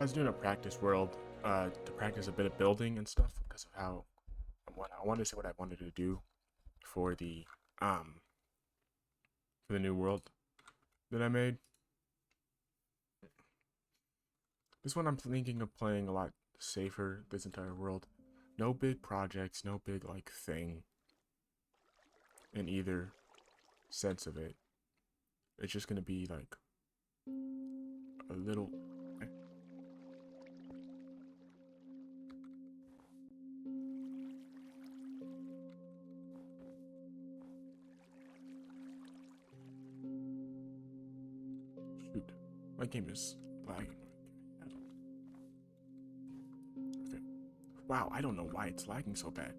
I was doing a practice world to practice a bit of building and stuff because of how I wanted to see what I wanted to do for the um for the new world that I made. This one I'm thinking of playing a lot safer. This entire world, no big projects, no big like thing in either sense of it. It's just gonna be like a little. eh, Shoot, my game is lagging. Okay. Wow, I don't know why it's lagging so bad.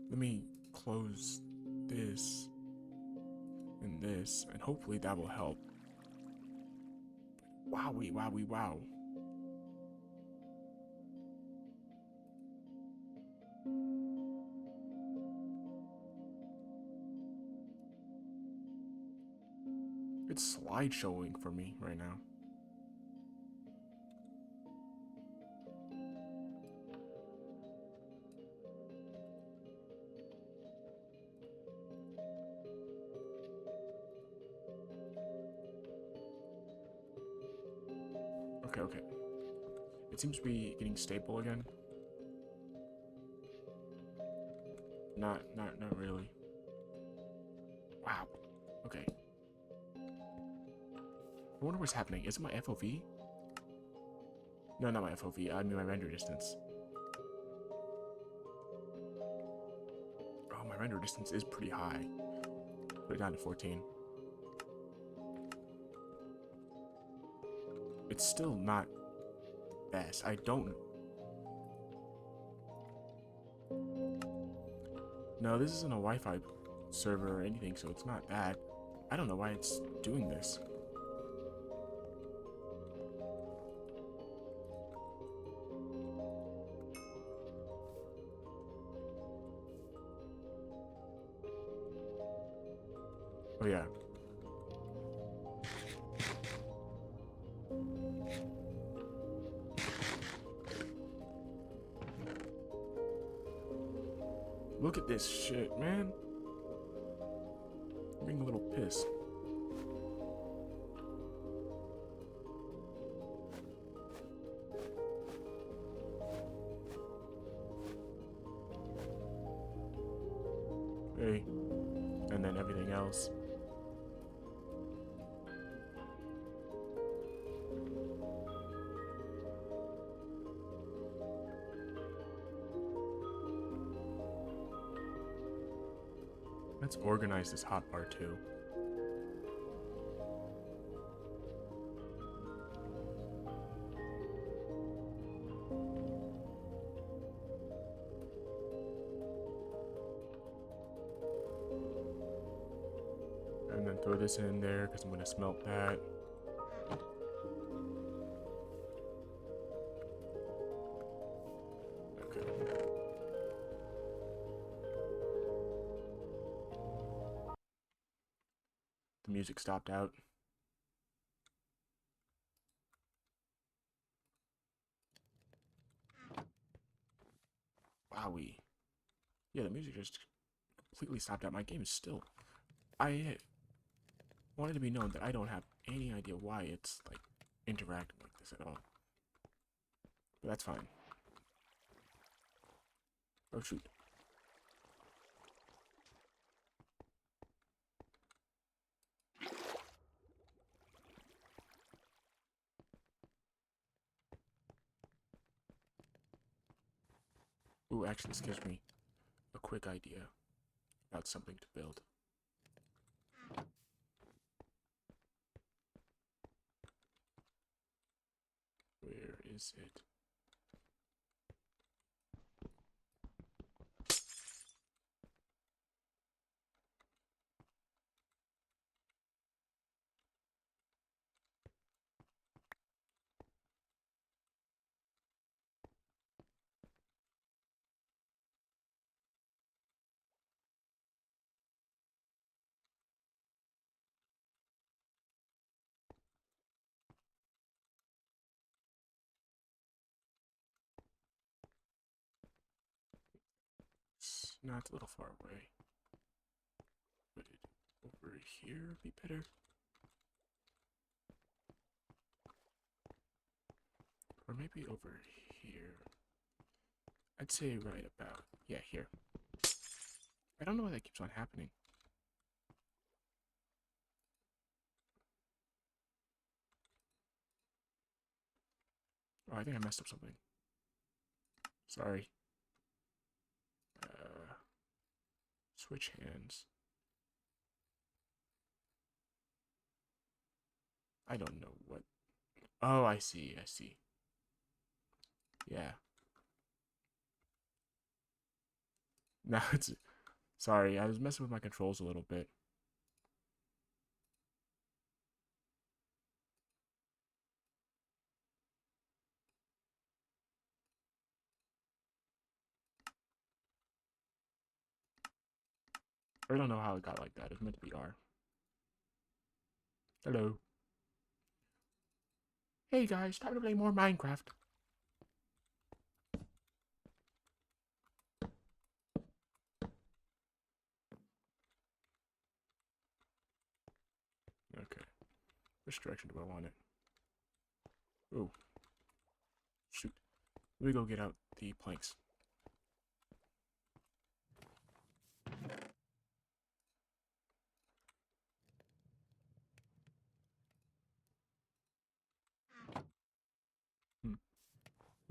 Let me close this and this, and hopefully that will help. Wowie, wowie, wow. It's slide showing for me right now. Okay, okay. It seems to be getting stable again. Not really. Wow. Okay. I wonder what's happening. Is it my FOV? No, not my FOV. I mean my render distance. Oh, my render distance is pretty high. Put it down to 14. It's still not best. I don't. No, this isn't a Wi-Fi server or anything, so it's not that. I don't know why it's doing this. Oh yeah. Look at this shit, man. I'm being a little pissed. Hey. And then everything else. Let's organize this hotbar too. And then throw this in there because I'm going to smelt that. Okay. The music stopped out. Wowie. Yeah, the music just completely stopped out. My game is still. I wanted to be known that I don't have any idea why it's like interacting like this at all. But that's fine. Oh shoot. Ooh, actually, this gives me a quick idea about something to build. Where is it? No, it's a little far away. Put it over here would be better. Or maybe over here. I'd say right about, yeah, here. I don't know why that keeps on happening. Oh, I think I messed up something. Sorry. Switch hands. I don't know what. Oh, I see, I see. Yeah. Now it's. Sorry, I was messing with my controls a little bit. I don't know how it got like that. It's meant to be R. Hello. Hey guys, time to play more Minecraft. Okay. Which direction do I want it? Oh. Shoot. Let me go get out the planks.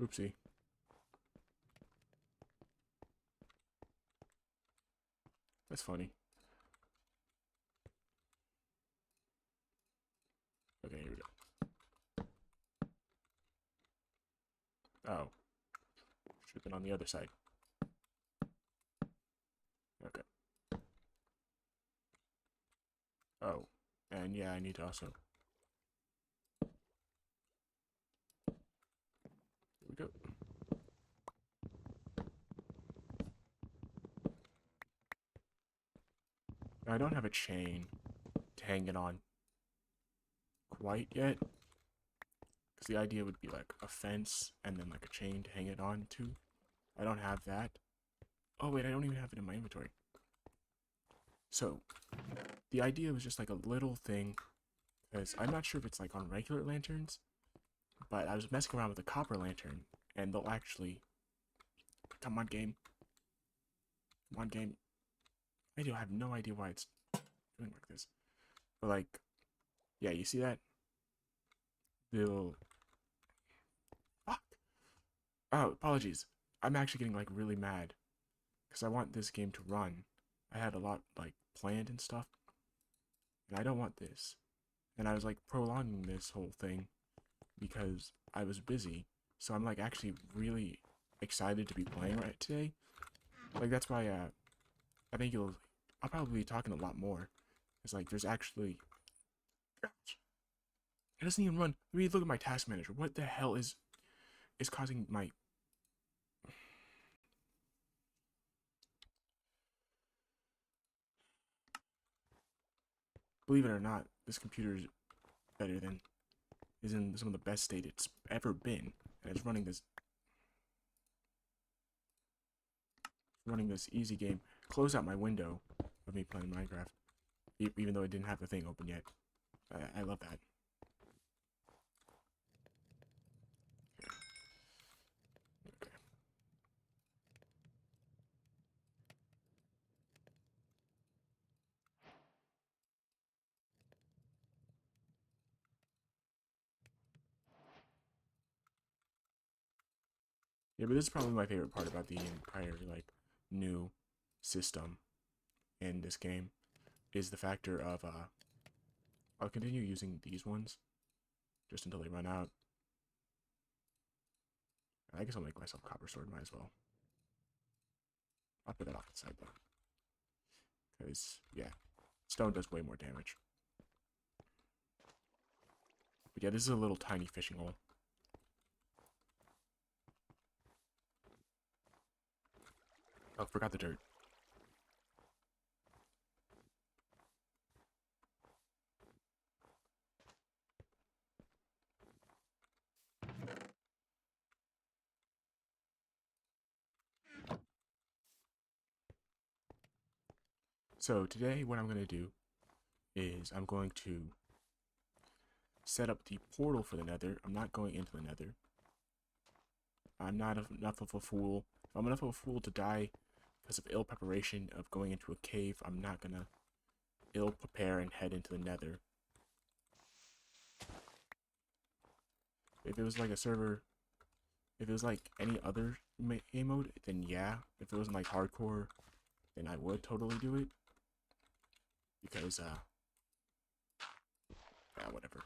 Oopsie. That's funny. Okay, here we go. Oh. Should have been on the other side. Okay. Oh. And yeah, I need to also. Here we go. I don't have a chain to hang it on quite yet. Because the idea would be like a fence and then like a chain to hang it on to. I don't have that. Oh wait, I don't even have it in my inventory. So, the idea was just like a little thing. Because I'm not sure if it's like on regular lanterns. But I was messing around with a copper lantern. And they'll actually... Come on, game. Come on, game. I do have no idea why it's doing like this. But like... Yeah, you see that? They'll... Fuck! Oh, apologies. I'm actually getting like really mad. Because I want this game to run. I had a lot like planned and stuff. And I don't want this. And I was like prolonging this whole thing because I was busy. So I'm like actually really excited to be playing right today. Like that's why I think I'll probably be talking a lot more. It's like there's actually it doesn't even run. Let me look at my task manager. What the hell is causing my believe it or not, this computer is better than is in some of the best state it's ever been. And it's running this easy game. Close out my window of me playing Minecraft. Even though I didn't have the thing open yet. I love that. Okay. Yeah, but this is probably my favorite part about the entire like new system in this game is the factor of I'll continue using these ones just until they run out. I guess I'll make myself a copper sword, might as well. I'll put that off the side though. Because yeah, stone does way more damage. But yeah, this is a little tiny fishing hole. Oh, forgot the dirt. So today what I'm going to do is I'm going to set up the portal for the nether. I'm not going into the nether. I'm not enough of a fool. If I'm enough of a fool to die because of ill preparation of going into a cave, I'm not going to ill prepare and head into the nether. If it was like a server, if it was like any other game mode, then yeah. If it wasn't like hardcore, then I would totally do it. Because, yeah, whatever.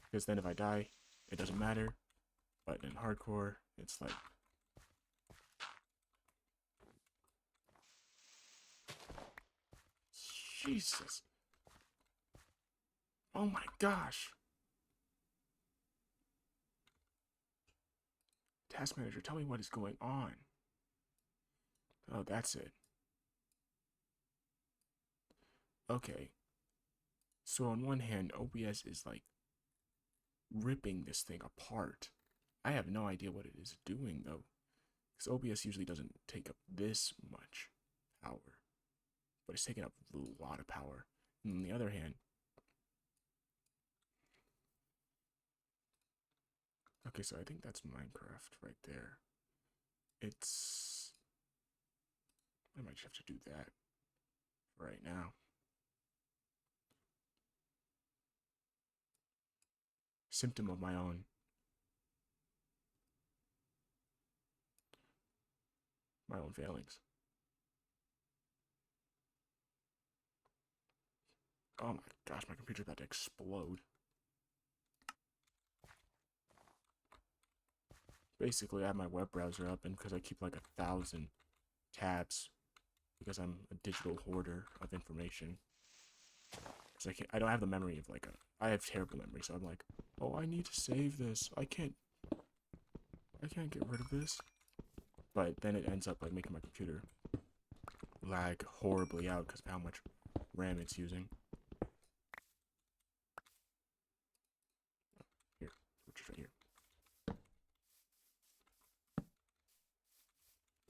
Because then if I die, it doesn't matter. But in hardcore, it's like... Jesus. Oh my gosh. Task manager, tell me what is going on. Oh, that's it. Okay. So on one hand, OBS is like ripping this thing apart. I have no idea what it is doing though. Because OBS usually doesn't take up this much power. But it's taking up a lot of power. And on the other hand, okay, so I think that's Minecraft right there. I might just have to do that right now. Symptom of my own failings. Oh my gosh, my computer's about to explode. Basically, I have my web browser up, and because I keep like 1,000 tabs, because I'm a digital hoarder of information. Because I don't have the memory of like I have terrible memory, so I'm like, oh, I need to save this. I can't get rid of this. But then it ends up like making my computer lag horribly out because of how much RAM it's using. Here, which is right here.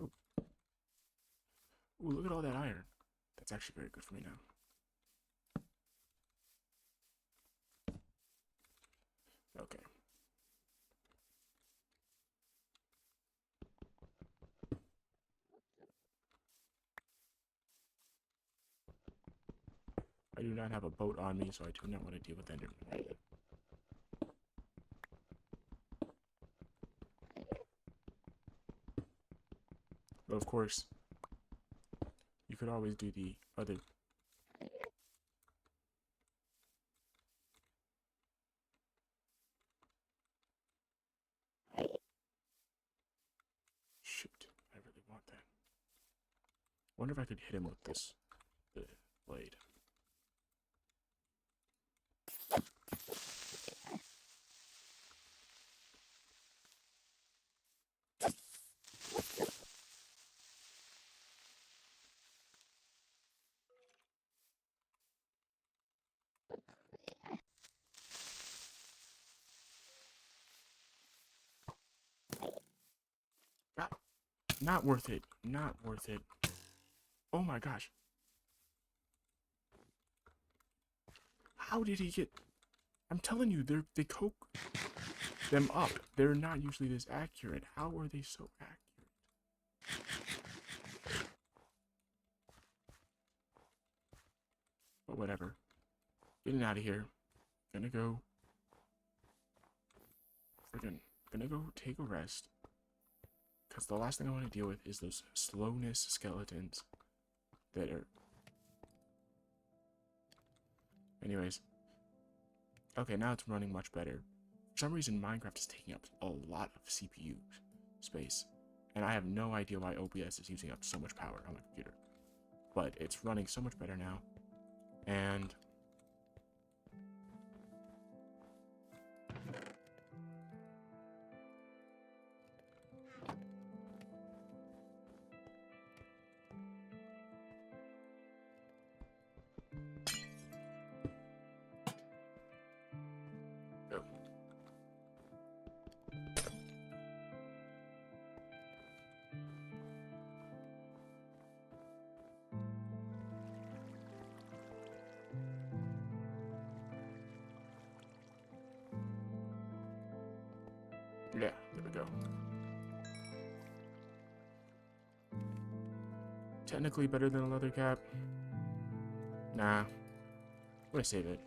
Ooh. Ooh, look at all that iron. That's actually very good for me now. Okay. I do not have a boat on me, so I do not want to deal with Enderman right now. But of course, you could always do the other. Shoot, I really want that. Wonder if I could hit him with this blade. Not worth it. Not worth it. Oh my gosh. How did he get... I'm telling you, they coke them up. They're not usually this accurate. How are they so accurate? But whatever. Getting out of here. Gonna go... Gonna go take a rest. Because the last thing I want to deal with is those slowness skeletons that are... Anyways. Okay, now it's running much better. For some reason, Minecraft is taking up a lot of CPU space. And I have no idea why OBS is using up so much power on my computer. But it's running so much better now. And... go. Technically better than a leather cap. Nah. I'm gonna save it.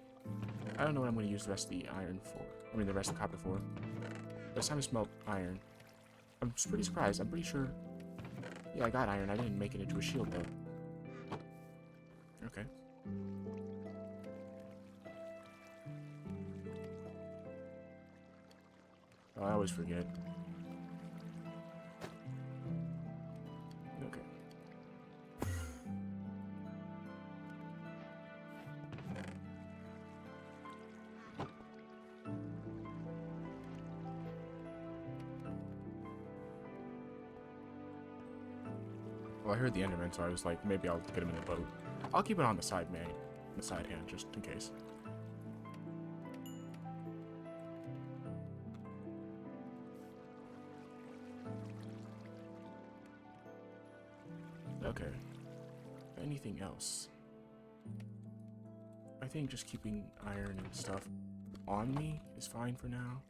I don't know what I'm gonna use the rest of the iron for. I mean, the rest of the copper for. But it's time to smelt iron. I'm pretty surprised. I'm pretty sure. Yeah, I got iron. I didn't make it into a shield, though. Okay. Oh, I always forget. Okay. Well, I heard the Enderman, so I was like, maybe I'll get him in the boat. I'll keep it on the side, man. The side hand, just in case. Okay. Anything else? I think just keeping iron and stuff on me is fine for now.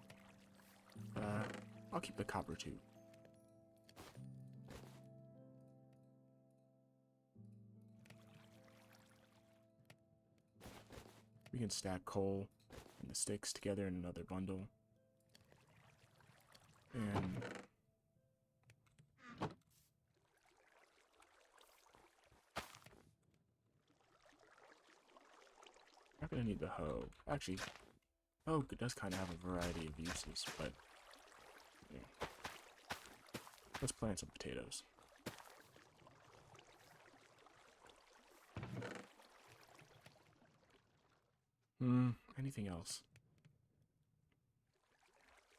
I'll keep the copper too. We can stack coal and the sticks together in another bundle. And not gonna need the hoe. Actually, hoe does kind of have a variety of uses, but yeah. Let's plant some potatoes. Anything else?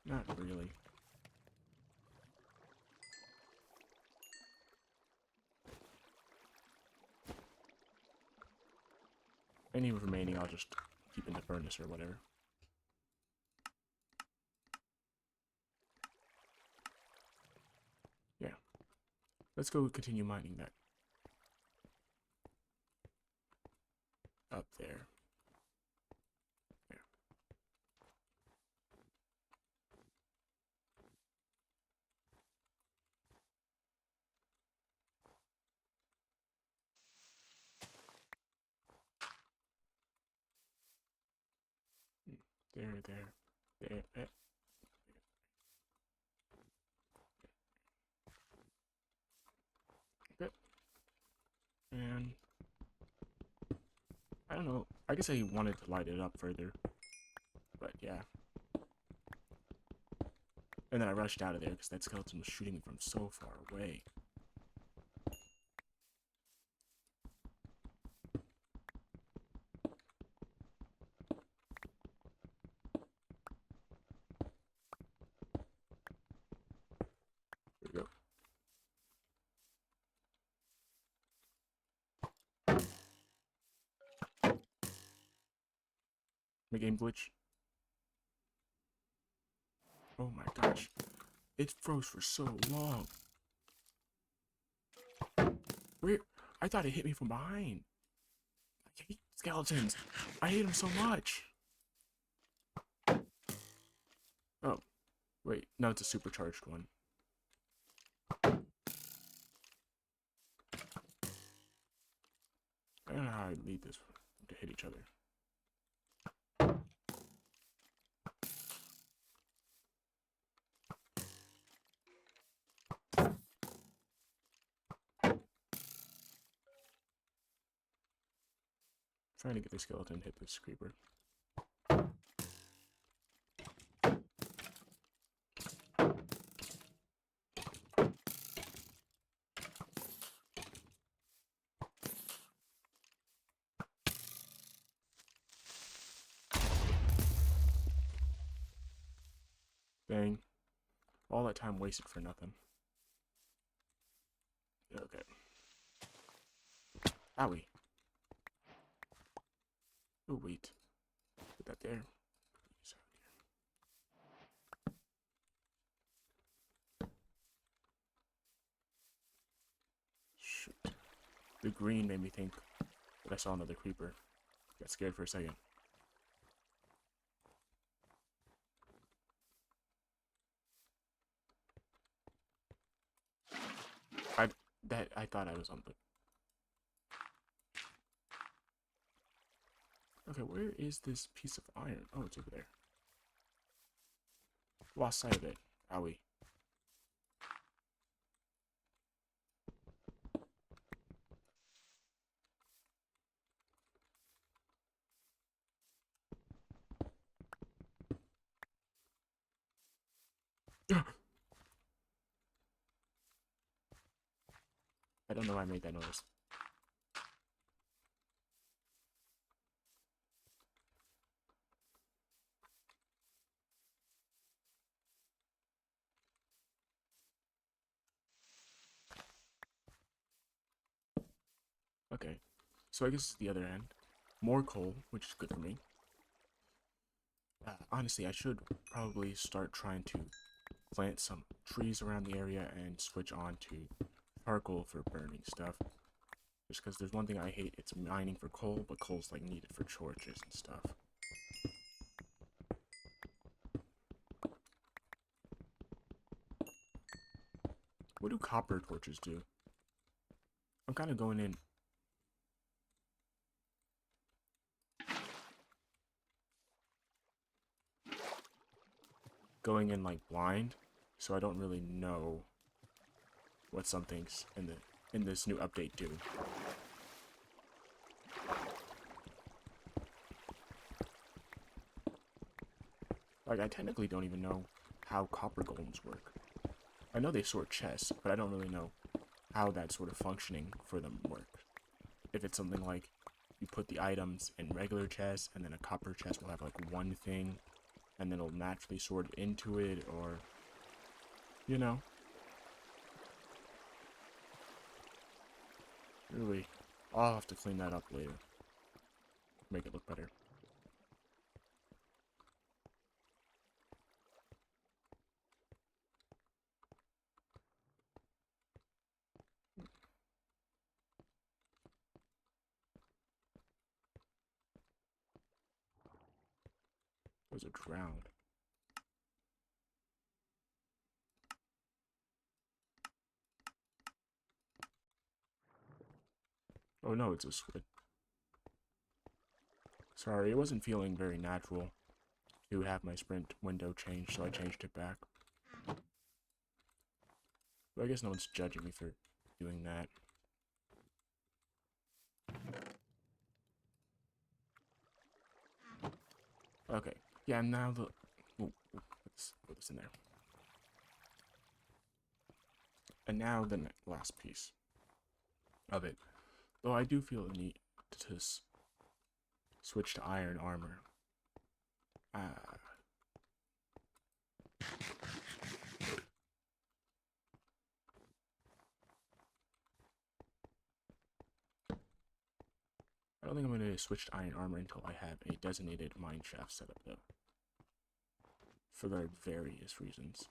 Not really. Any remaining I'll just keep in the furnace or whatever. Yeah. Let's go continue mining that. Up there. There. There. Good. And I don't know. I guess I wanted to light it up further. But yeah. And then I rushed out of there because that skeleton was shooting me from so far away. There we go. My game glitch. Oh my gosh. It froze for so long. Where? I thought it hit me from behind. I hate skeletons. I hate them so much. Oh. Wait. No, it's a supercharged one. I don't know how I lead this to hit each other. Trying to get the skeleton hit this creeper. Dang. All that time wasted for nothing. Okay. Owie. Oh, wait. Put that there. Shoot. The green made me think that I saw another creeper. Got scared for a second. That I thought I was on the... Okay, where is this piece of iron? Oh, it's over there. Lost sight of it. Owie. I don't know why I made that noise. Okay, so I guess it's the other end. More coal, which is good for me. Honestly, I should probably start trying to plant some trees around the area and switch on to charcoal for burning stuff. Just because there's one thing I hate, it's mining for coal, but coal's like needed for torches and stuff. What do copper torches do? I'm kind of going in... like blind, so I don't really know what some things in this new update do. Like, I technically don't even know how copper golems work. I know they sort chests, but I don't really know how that sort of functioning for them works. If it's something like you put the items in regular chests, and then a copper chest will have like one thing, and then it'll naturally sort into it, or, you know. Really, I'll have to clean that up later. Make it look better. Those are drowned. Oh no, it's a squid. Sorry, it wasn't feeling very natural to have my sprint window changed, so I changed it back. But I guess no one's judging me for doing that. Okay, yeah, now the... Ooh, let's put this in there. And now the last piece of it. Though I do feel the need to switch to iron armor. I don't think I'm going to switch to iron armor until I have a designated mine shaft set up, though. For the various reasons.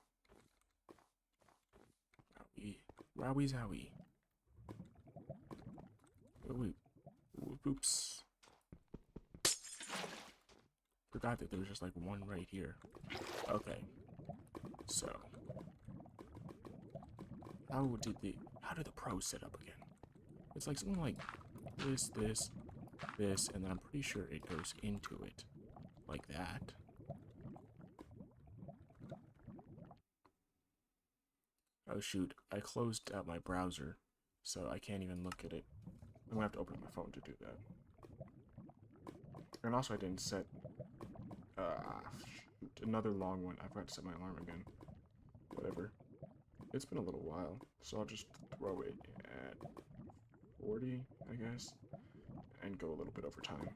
Wowie zowie. Oops. Forgot that there was just like one right here. Okay. So. How did the pros set up again? It's like something like this, and then I'm pretty sure it goes into it. Like that. Oh shoot, I closed out my browser, so I can't even look at it. I'm gonna have to open up my phone to do that. And also I didn't set, shoot, another long one. I forgot to set my alarm again. Whatever. It's been a little while, so I'll just throw it at 40, I guess, and go a little bit over time.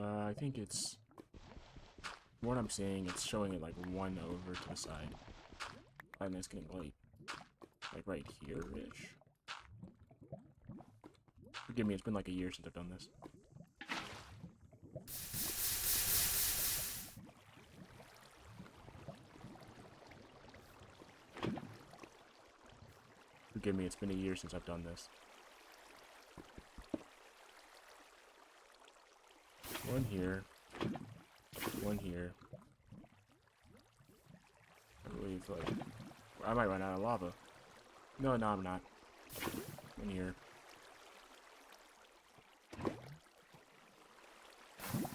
I think it's... What I'm seeing, it's showing it like 1 over to the side. And it's getting late. Like right here-ish. Forgive me, it's been like a year since I've done this. Forgive me, it's been a year since I've done this. One here. One here. I believe, like... I might run out of lava. No, I'm not. One here.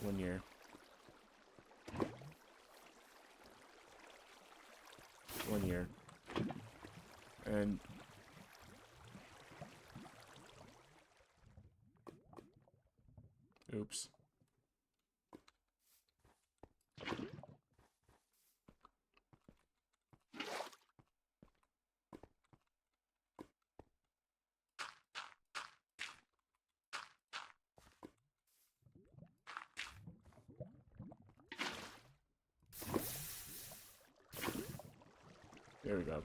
One here. One here. And... Oops. There we go.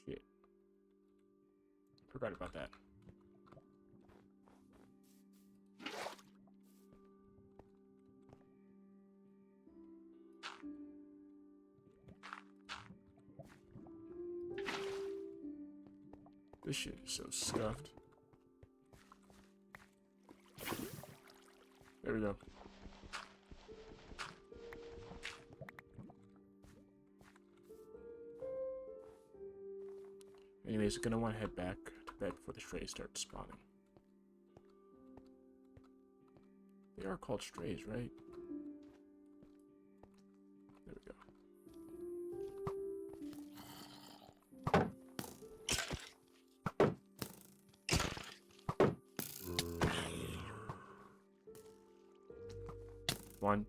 Shit. Forgot about that. This shit is so scuffed. There we go. Anyways, gonna want to head back to bed before the strays start spawning. They are called strays, right? There we go. One.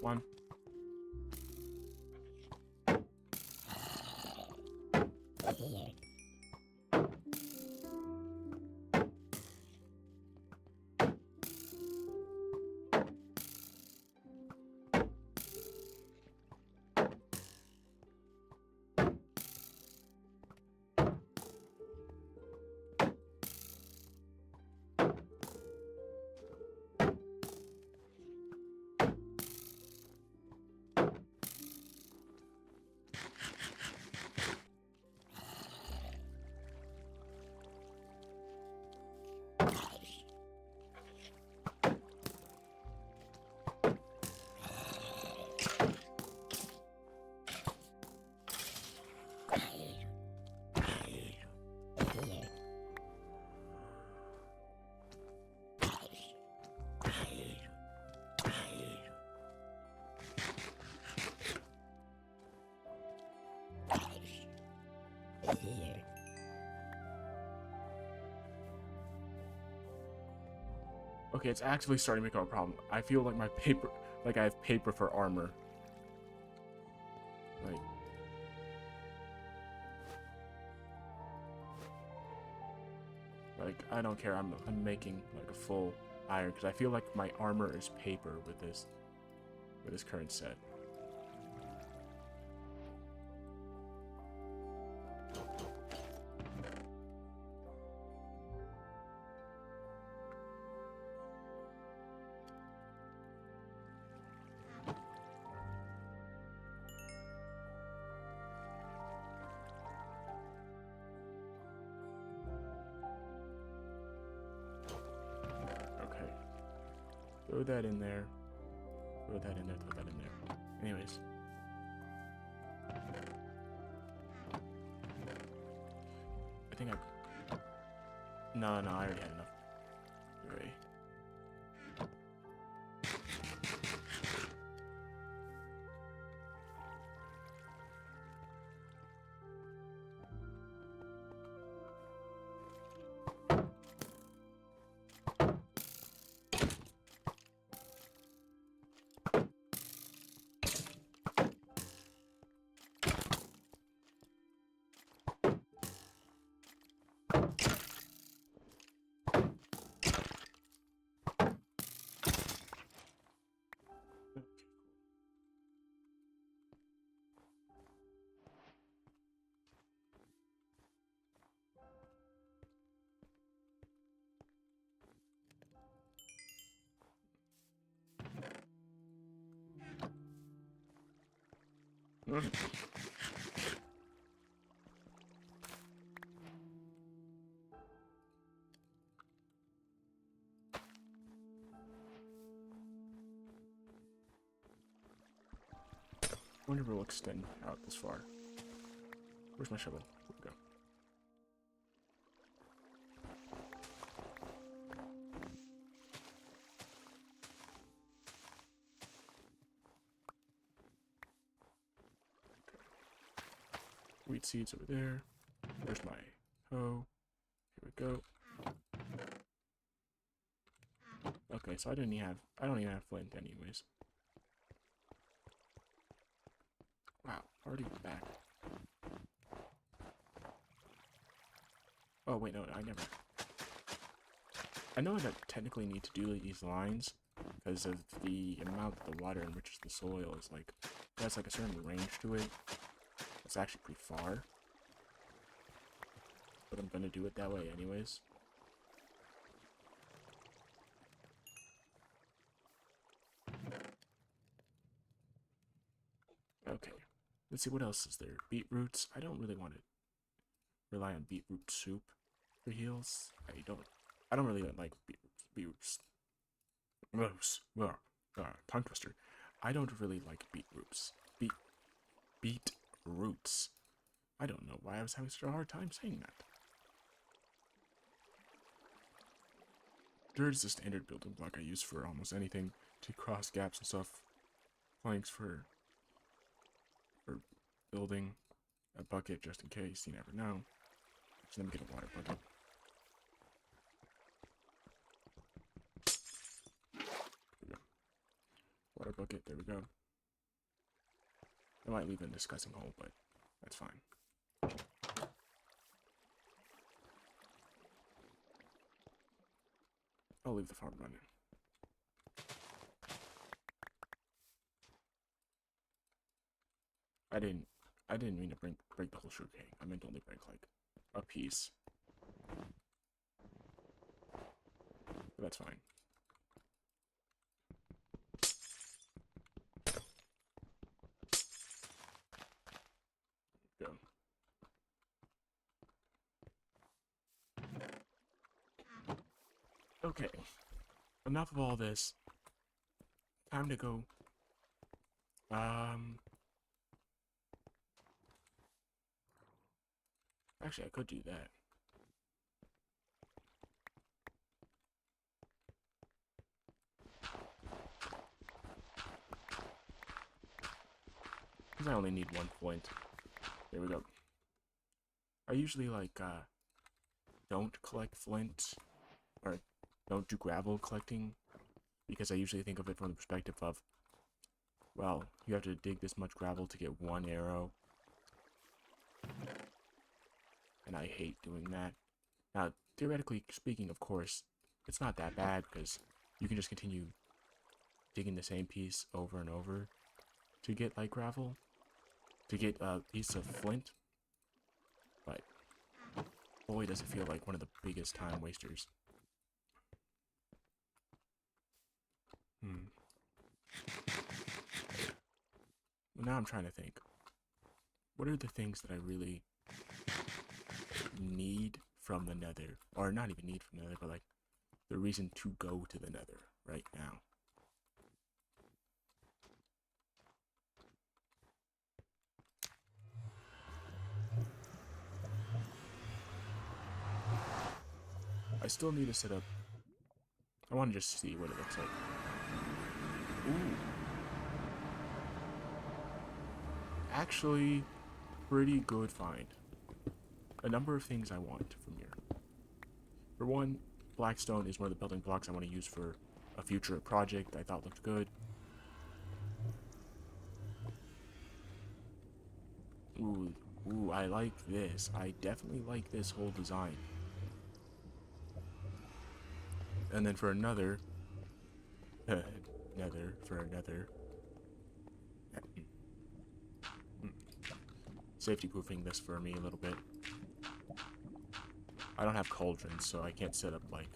One. Okay, it's actually starting to become a problem. I feel like my paper, like I have paper for armor. Like I don't care. I'm making like a full iron because I feel like my armor is paper with this current set. Throw that in there. Throw that in there. Throw that in there. Anyways. think I... No, I already had enough. Right. I wonder if we'll extend out this far. Where's my shovel? Here we go. Wheat seeds over there. There's my hoe. Here we go. Okay, so I don't even have flint anyways. Wow, already back. Oh wait, no, I know I don't technically need to do these lines because of the amount that the water enriches the soil is like, it has like a certain range to it. It's actually pretty far. But I'm gonna do it that way anyways. Okay, let's see what else is there. Beetroots. I don't really want to rely on beetroot soup for heals. I don't really like beetroots. Tongue twister. I don't really like beetroots. Beetroots. I don't know why I was having such a hard time saying that. Dirt is the standard building block I use for almost anything, to cross gaps and stuff. Planks for building. A bucket just in case, you never know. So let me get a water bucket. There we go. Water bucket, there we go. I might leave a discussing hole, but that's fine. I'll leave the farm running. I didn't mean to break the whole sugar cane. I meant to only break like a piece. But that's fine. Go. Okay. Enough of all this. Time to go. Actually, I could do that. Because I only need 1 point. There we go. I usually, like, don't collect flint, or don't do gravel collecting, because I usually think of it from the perspective of, well, you have to dig this much gravel to get 1 arrow. And I hate doing that. Now, theoretically speaking, of course, it's not that bad, because you can just continue digging the same piece over and over to get, like, gravel, to get a piece of flint. But boy, does it feel like one of the biggest time wasters. Well, now I'm trying to think. What are the things that I really need from the nether? Or not even need from the nether, but like the reason to go to the nether right now. still need to set up. I want to just see what it looks like. Ooh. Actually, pretty good find. A number of things I want from here. For one, Blackstone is one of the building blocks I want to use for a future project I thought looked good. Ooh, I like this. I definitely like this whole design. And then for another, safety proofing this for me a little bit. I don't have cauldrons, so I can't set up like,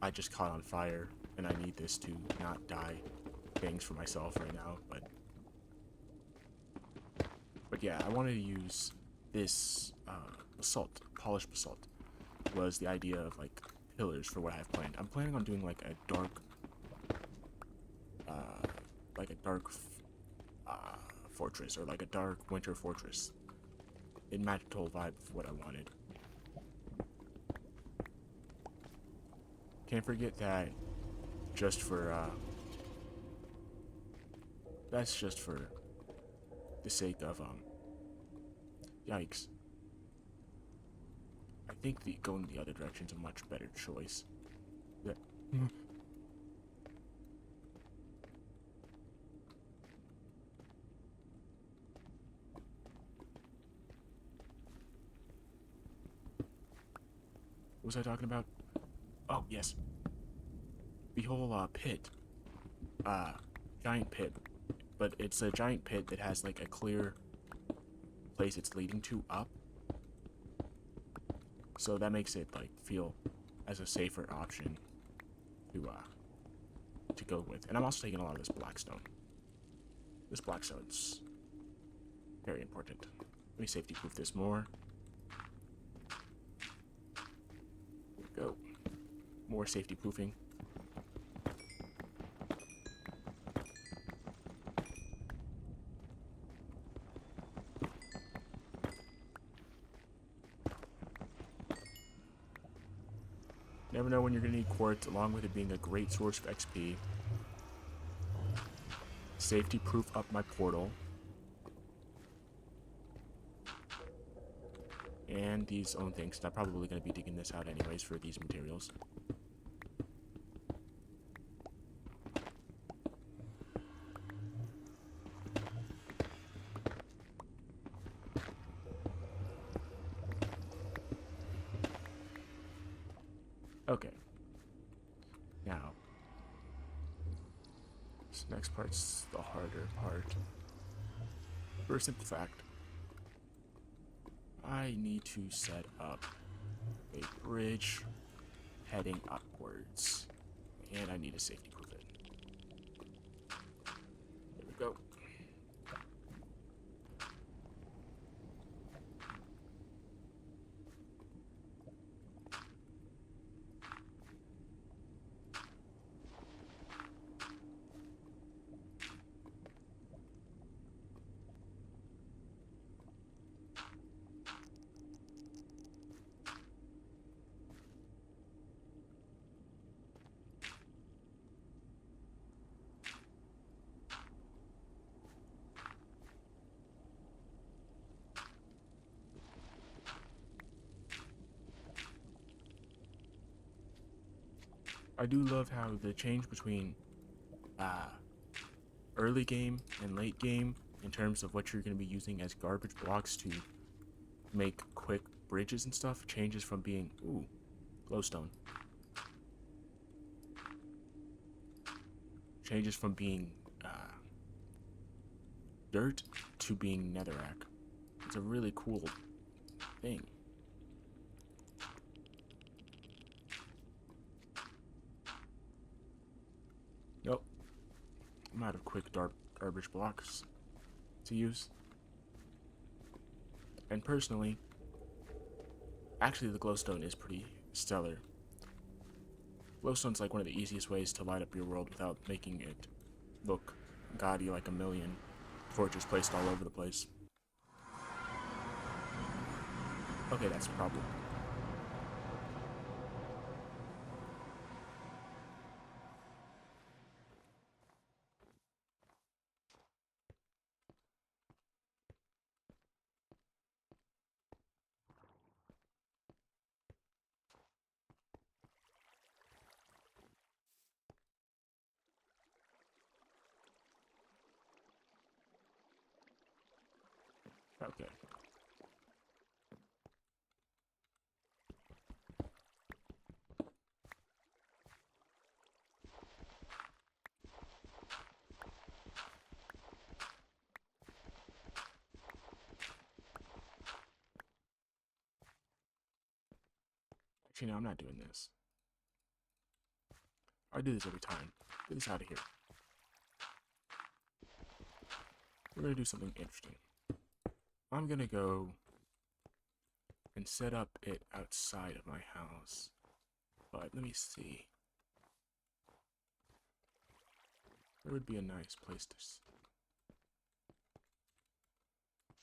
I just caught on fire and I need this to not die things for myself right now, but yeah, I wanted to use this basalt, polished basalt was the idea of like pillars for what I have planned. I'm planning on doing like a dark fortress, or like a dark winter fortress. It matched the whole vibe of what I wanted. Can't forget that just for that's just for the sake of yikes. I think going the other direction is a much better choice. Yeah. What was I talking about? Oh, yes. The whole pit. Giant pit. But it's a giant pit that has like a clear place it's leading to up. So that makes it like feel as a safer option to go with. And I'm also taking a lot of this blackstone. This blackstone's very important. Let me safety proof this more. There we go. More safety proofing. Never know when you're going to need quartz, along with it being a great source of XP. Safety proof up my portal. And these own things. I'm probably going to be digging this out anyways for these materials. Okay. Now, this next part's the harder part. For a simple fact, I need to set up a bridge heading upwards, and I need a safety proof it. There we go. I do love how the change between early game and late game in terms of what you're going to be using as garbage blocks to make quick bridges and stuff changes from being, ooh, glowstone. Changes from being dirt to being netherrack. It's a really cool thing. Nope. I'm out of quick garbage blocks to use. And personally, actually the glowstone is pretty stellar. Glowstone's like one of the easiest ways to light up your world without making it look gaudy like a million torches placed all over the place. Okay, that's a problem. Okay. Actually, no, I'm not doing this. I do this every time. Get this out of here. We're gonna do something interesting. I'm gonna go and set up it outside of my house. But let me see. Where would be a nice place to...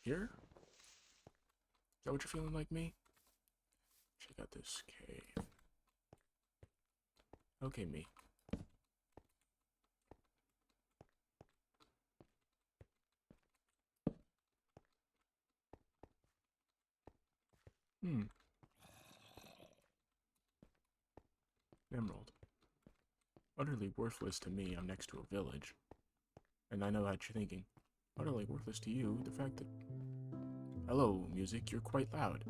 Here? Is that what you're feeling like me? Check out this cave. Okay, me. Emerald. Utterly worthless to me, I'm next to a village. And I know what you're thinking. Utterly worthless to you, the fact that... Hello, music, you're quite loud.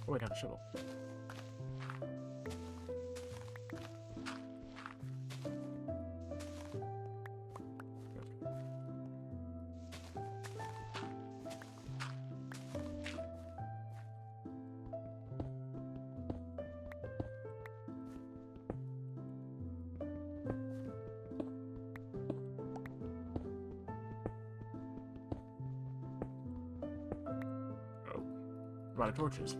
Oh, wait, I have a shovel. Oh, I'm out of torches.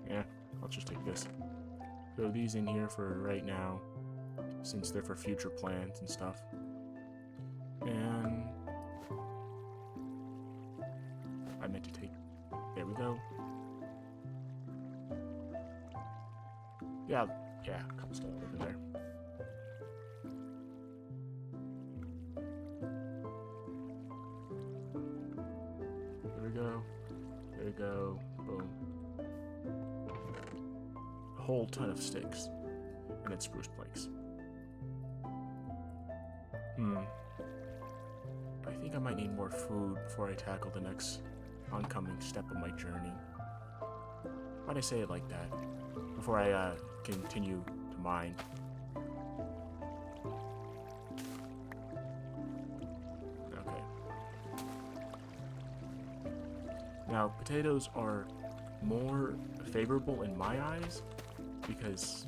Yeah, I'll just take this. Throw these in here for right now, since they're for future plans and stuff. And... I meant to take... There we go. Yeah, cobblestone over there. There we go. There we go. Boom. A whole ton of sticks. And then spruce planks. I think I might need more food before I tackle the next oncoming step of my journey. Why'd I say it like that? Before I continue to mine. Okay. Now, potatoes are more favorable in my eyes because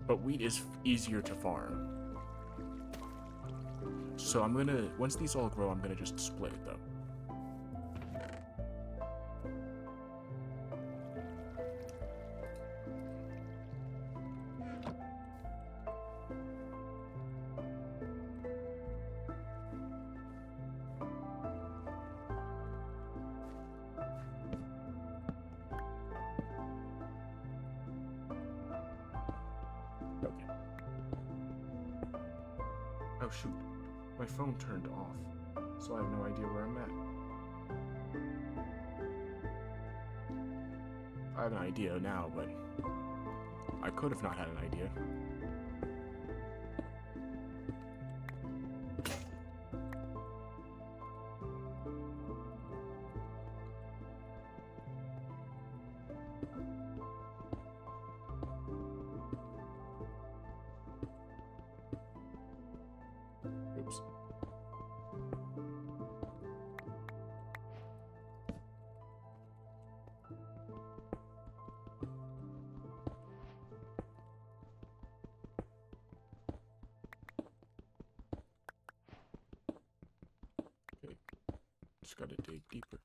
but wheat is easier to farm. So I'm gonna, once these all grow, I'm gonna just split it though. Okay. Oh shoot, my phone turned off, so I have no idea where I'm at. I have an idea now, but I could have not had an idea. Oops. Okay, just gotta dig deeper.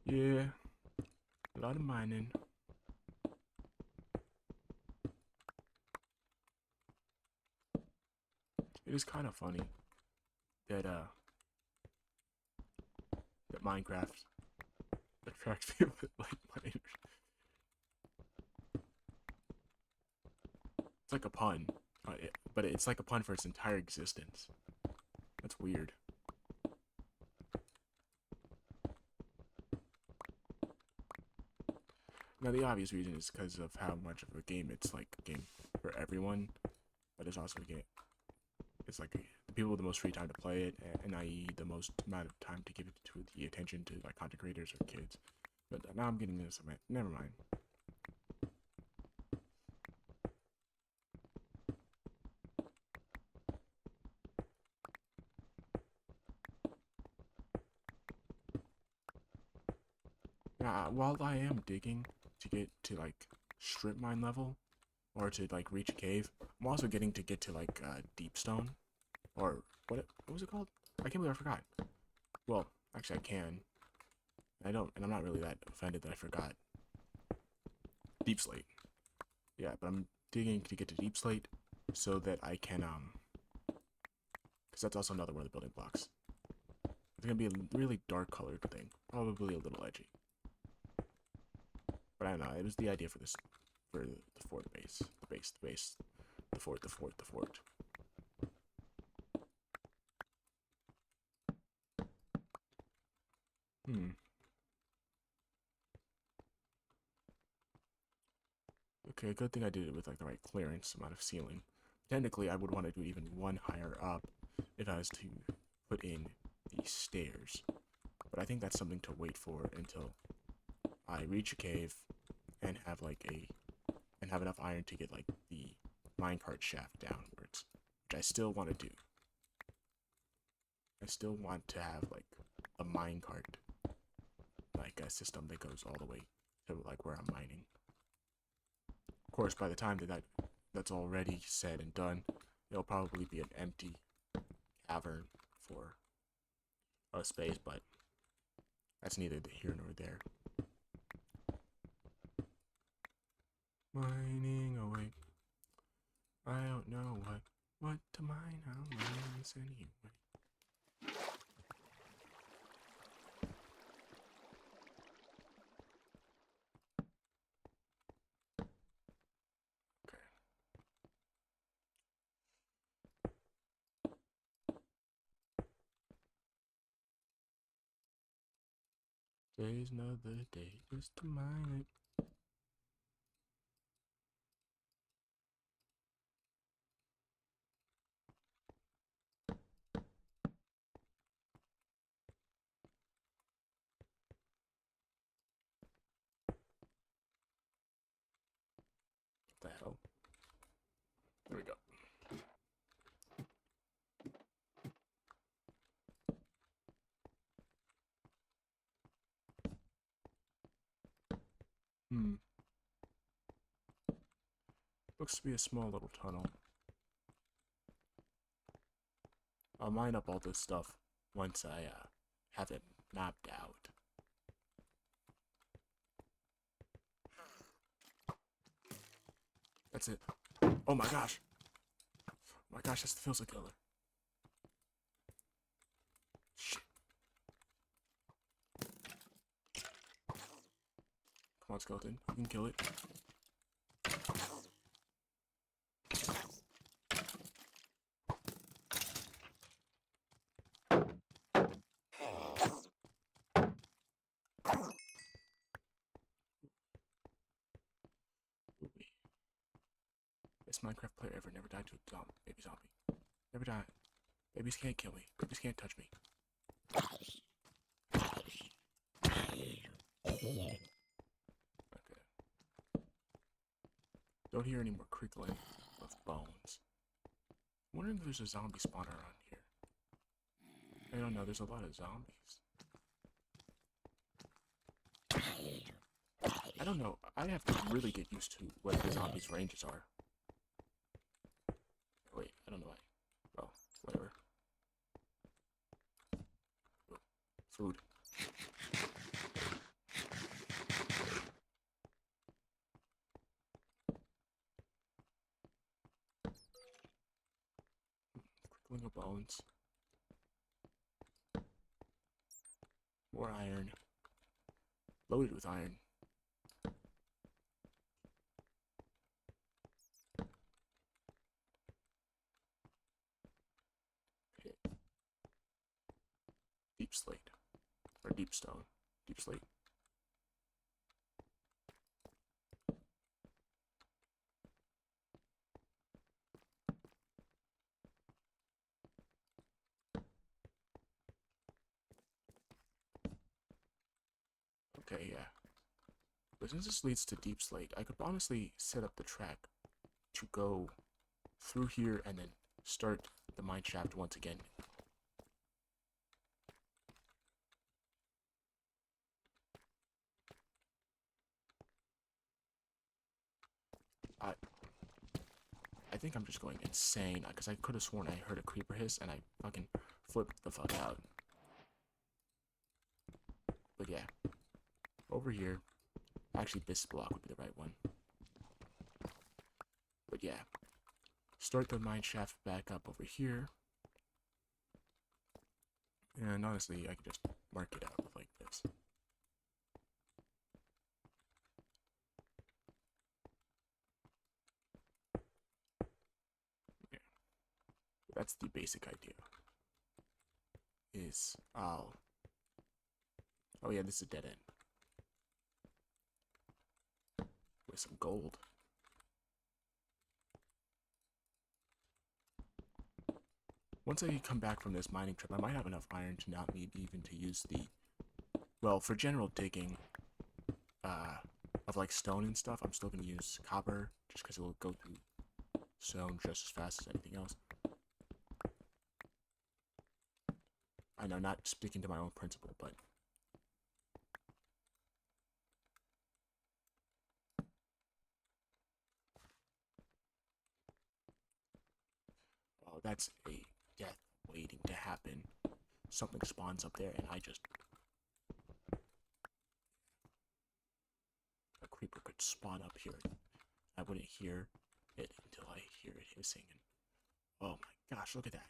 Yeah, a lot of mining. it is kind of funny that that Minecraft attracts people with like miners. It's like a pun, but it's like a pun for its entire existence. That's weird. Now the obvious reason is because of how much of a game it's like a game for everyone, but it's also a game. It's like the people with the most free time to play it, and i.e. the most amount of time to give it to the attention to like content creators or kids. But now I'm getting into something. Never mind. While I am digging to get to like strip mine level or to like reach a cave, I'm also getting to get to like deep stone or what was it called? I can't believe I forgot. Well, actually I can. I don't, and I'm not really that offended that I forgot. Deep slate. Yeah, but I'm digging to get to deep slate so that I can because that's also another one of the building blocks. It's gonna be a really dark colored thing, probably a little edgy. But I don't know. It was the idea for this, for the fort base, the fort. Hmm. Okay, good thing I did it with like the right clearance amount of ceiling. Technically, I would want to do it even one higher up if I was to put in these stairs. But I think that's something to wait for until I reach a cave and have like have enough iron to get like the minecart shaft downwards, which I still want to do. I still want to have like a minecart, like a system that goes all the way to like where I'm mining. Of course, by the time that's already said and done, it'll probably be an empty cavern for a space, but that's neither here nor there. Mining away. I don't know what to mine. I'll mine this anyway. Okay. Today's another day just to mine it. What the hell? There we go. Hmm. Looks to be a small little tunnel. I'll mine up all this stuff once I have it mapped out. That's it. Oh my gosh. Oh my gosh, that's the Filza killer. Shit. Come on, skeleton. You can kill it. Best Minecraft player ever. Never died to a baby zombie. Never died. Babies can't kill me. Babies can't touch me. Okay. Don't hear any more crickling of bones. I'm wondering if there's a zombie spawner around here. I don't know. There's a lot of zombies. I don't know. I have to really get used to what the zombies' ranges are. Wait, I don't know why. Well, whatever. Food. bones. More iron. Loaded with iron. Deep slate. Or deep stone. Deep slate. Okay, yeah. But since this leads to deep slate, I could honestly set up the track to go through here and then start the mine shaft once again. I think I'm just going insane because I could have sworn I heard a creeper hiss and I fucking flipped the fuck out. But yeah, over here, actually this block would be the right one. But yeah, start the mine shaft back up over here. And honestly, I could just mark it out like this. Yeah, that's the basic idea. Oh yeah, this is a dead end. With some gold. Once I come back from this mining trip, I might have enough iron to not need even to use the... Well, for general digging, of like stone and stuff, I'm still going to use copper, just because it will go through stone just as fast as anything else. I know, not sticking to my own principle, but... Oh, that's a death waiting to happen. Something spawns up there, and I just... A creeper could spawn up here. I wouldn't hear it until I hear it hissing. And oh my gosh, look at that.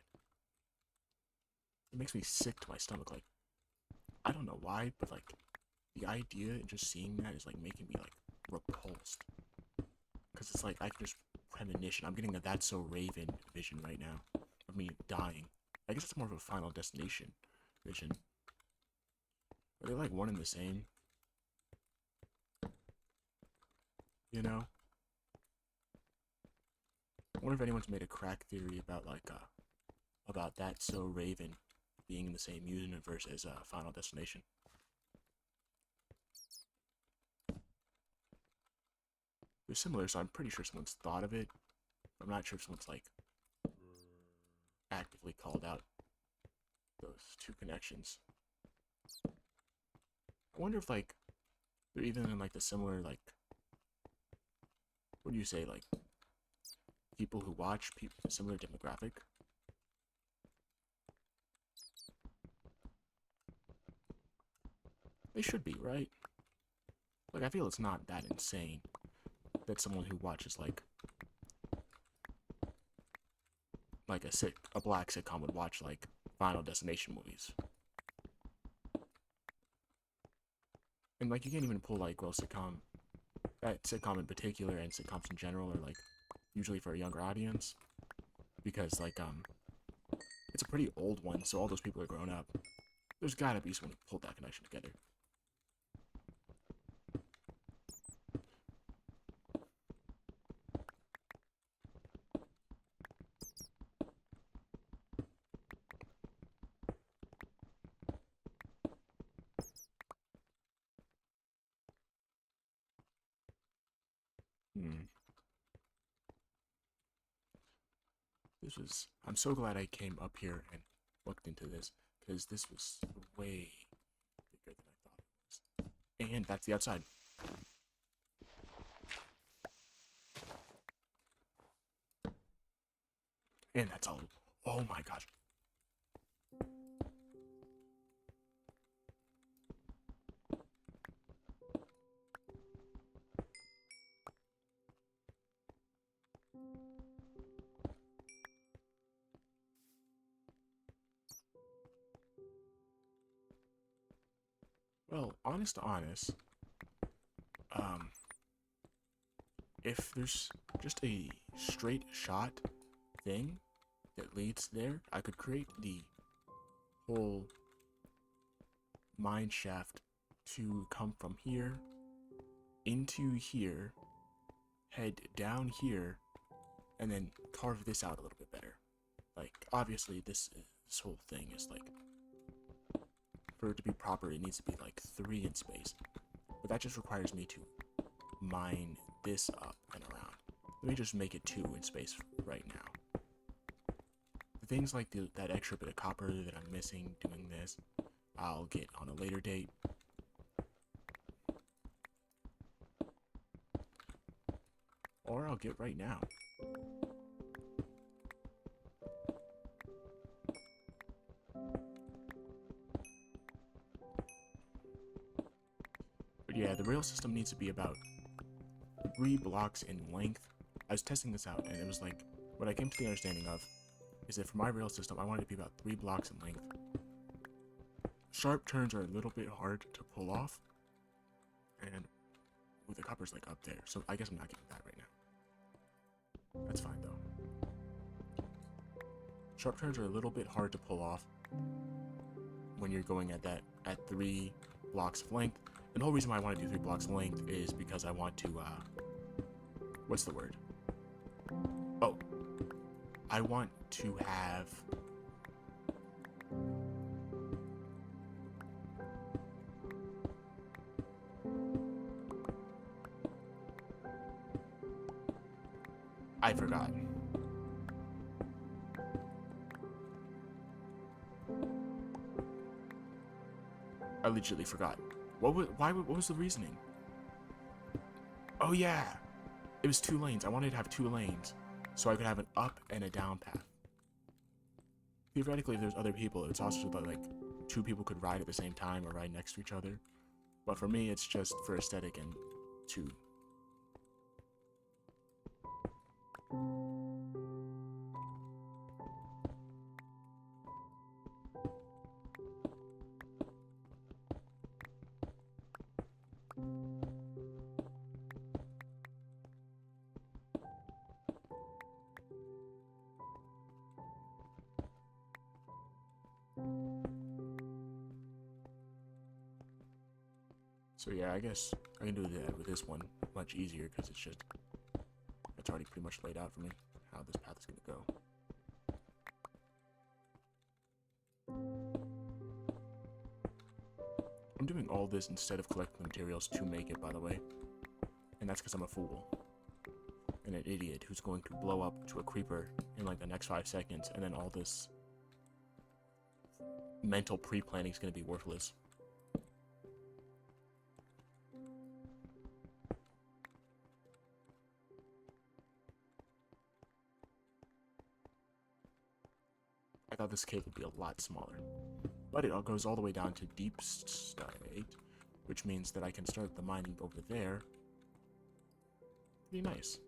It makes me sick to my stomach. Like, I don't know why, but like, the idea and just seeing that is like making me like repulsed. Because it's like, I can just premonition. I'm getting a That's So Raven vision right now of me dying. I guess it's more of a Final Destination vision. Are they like one and the same? You know? I wonder if anyone's made a crack theory about like about That's So Raven being in the same universe as Final Destination. They're similar, so I'm pretty sure someone's thought of it. I'm not sure if someone's like actively called out those two connections. I wonder if like they're even in like the similar like, what do you say, like people who watch people similar demographic. They should be, right? Like I feel it's not that insane that someone who watches like a black sitcom would watch like Final Destination movies. And like you can't even pull like, well, that sitcom in particular and sitcoms in general are like usually for a younger audience because like it's a pretty old one, so all those people are grown up. There's gotta be someone who pulled that connection together. Hmm. I'm so glad I came up here and looked into this, because this was way bigger than I thought it was. And that's the outside. And that's all. Oh my gosh. Well, honest to honest, um, if there's just a straight shot thing that leads there, I could create the whole mine shaft to come from here into here, head down here, and then carve this out a little bit better. Like, obviously, this whole thing is like, for it to be proper, it needs to be like 3 in space. But that just requires me to mine this up and around. Let me just make it 2 in space right now. The things like that extra bit of copper that I'm missing doing this, I'll get on a later date. Or I'll get right now. But yeah, the rail system needs to be about 3 blocks in length. I was testing this out, and it was like, what I came to the understanding of is that for my rail system, I wanted it to be about 3 blocks in length. Sharp turns are a little bit hard to pull off, and with the copper's like up there, so I guess I'm not getting that right now. That's fine though. Sharp turns are a little bit hard to pull off when you're going at 3 blocks of length. And the whole reason why I want to do 3 blocks of length is because I want to, what's the word? Oh, I want to have I forgot. I literally forgot. What was the reasoning? Oh yeah, it was 2 lanes. I wanted to have 2 lanes, so I could have an up and a down path. Theoretically, if there's other people, it's also that like 2 people could ride at the same time or ride next to each other. But for me, it's just for aesthetic and to. So yeah, I guess I can do that with this one much easier because it's already pretty much laid out for me how this path is gonna go. I'm doing all this instead of collecting the materials to make it, by the way. And that's because I'm a fool. And an idiot who's going to blow up to a creeper in like the next 5 seconds, and then all this mental pre-planning is going to be worthless. I thought this cave would be a lot smaller. But it all goes all the way down to deep state, which means that I can start the mining over there. Pretty nice.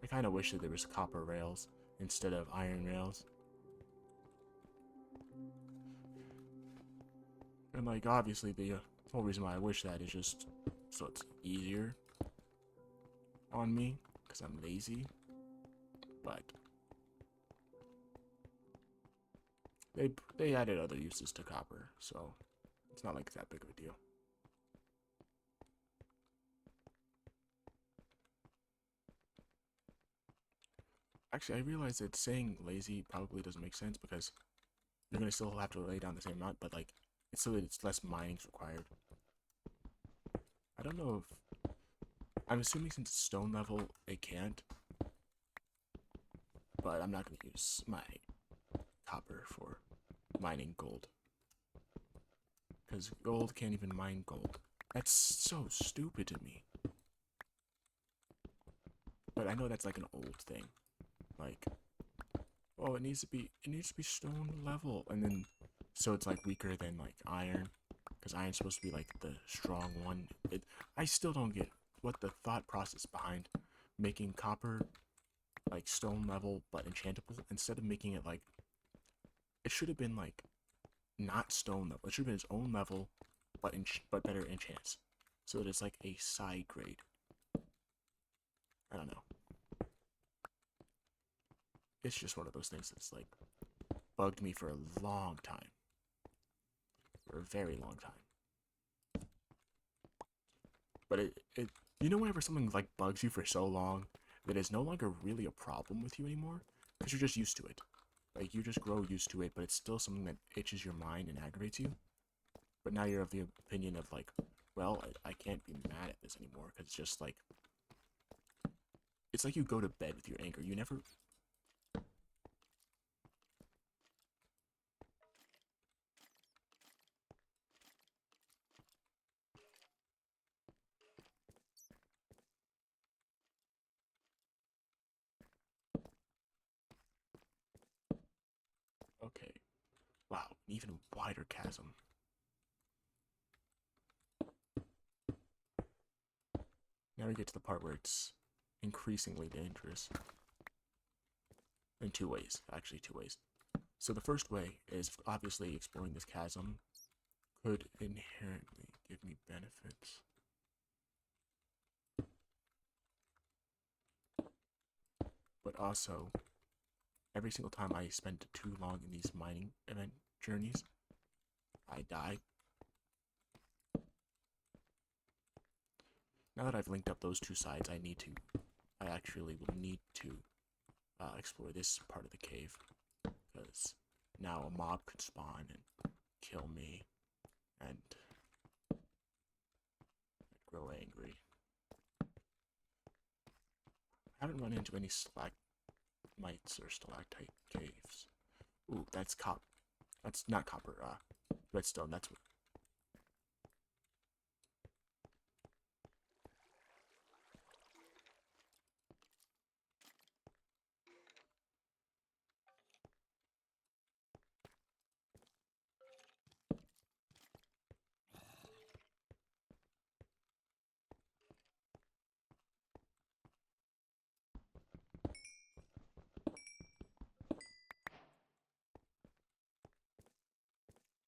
I kind of wish that there was copper rails instead of iron rails. And like, obviously, the whole reason why I wish that is just so it's easier on me, because I'm lazy. But they added other uses to copper, so it's not like that big of a deal. Actually, I realized that saying lazy probably doesn't make sense because you're gonna still have to lay down the same amount, but like it's so that it's less mining's required. I don't know if I'm assuming since it's stone level it can't, but I'm not gonna use my copper for mining gold because gold can't even mine gold. That's so stupid to me. But I know that's like an old thing. Like, oh, it needs to be stone level, and then so it's like weaker than like iron, because iron's supposed to be like the strong one. I still don't get what the thought process behind making copper like stone level but enchantable instead of making it like it should have been like not stone level. It should have been its own level, but better enchants. So that it's like a side grade. I don't know. It's just one of those things that's like bugged me for a long time. For a very long time. But it you know whenever something like bugs you for so long that it's no longer really a problem with you anymore? Because you're just used to it. Like you just grow used to it, but it's still something that itches your mind and aggravates you. But now you're of the opinion of like, well, I can't be mad at this anymore because it's just like, it's like you go to bed with your anger. You never. Okay. Wow, an even wider chasm. Now we get to the part where it's increasingly dangerous. In two ways, actually, two ways. So the first way is obviously exploring this chasm could inherently give me benefits. But also, every single time I spend too long in these mining event journeys, I die. Now that I've linked up those two sides, I actually will need to explore this part of the cave, because now a mob could spawn and kill me, and I'd grow angry. I haven't run into any stalagmites or stalactite caves. Ooh, that's That's not copper. Redstone. That's what.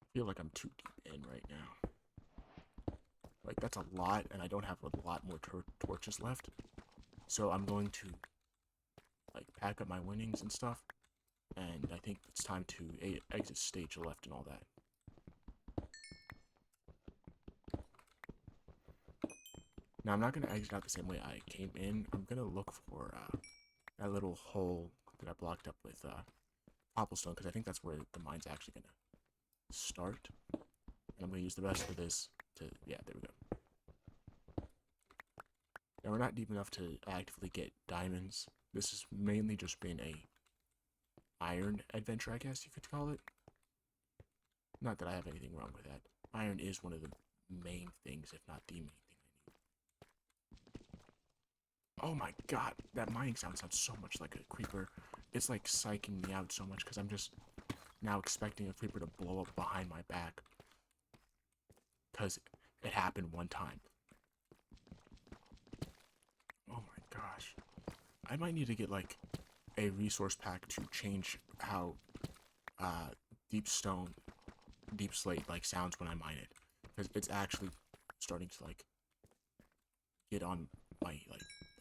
I feel like I'm too deep in right now. Like that's a lot, and I don't have a lot more torches left. So I'm going to like pack up my winnings and stuff, and I think it's time to exit stage left and all that. Now I'm not gonna exit out the same way I came in. I'm gonna look for that little hole that I blocked up with cobblestone, because I think that's where the mine's actually gonna start. And I'm gonna use the rest of this to, yeah, there we go. Now we're not deep enough to actively get diamonds. This has mainly just been a iron adventure, I guess you could call it. Not that I have anything wrong with that. Iron is one of the main things, if not the main thing I need. Oh my god, that mining sounds so much like a creeper. It's like psyching me out so much because I'm just now expecting a creeper to blow up behind my back. Because it happened one time. Oh my gosh. I might need to get like a resource pack to change how uh, deep stone, deep slate like sounds when I mine it. Because it's actually starting to like get on my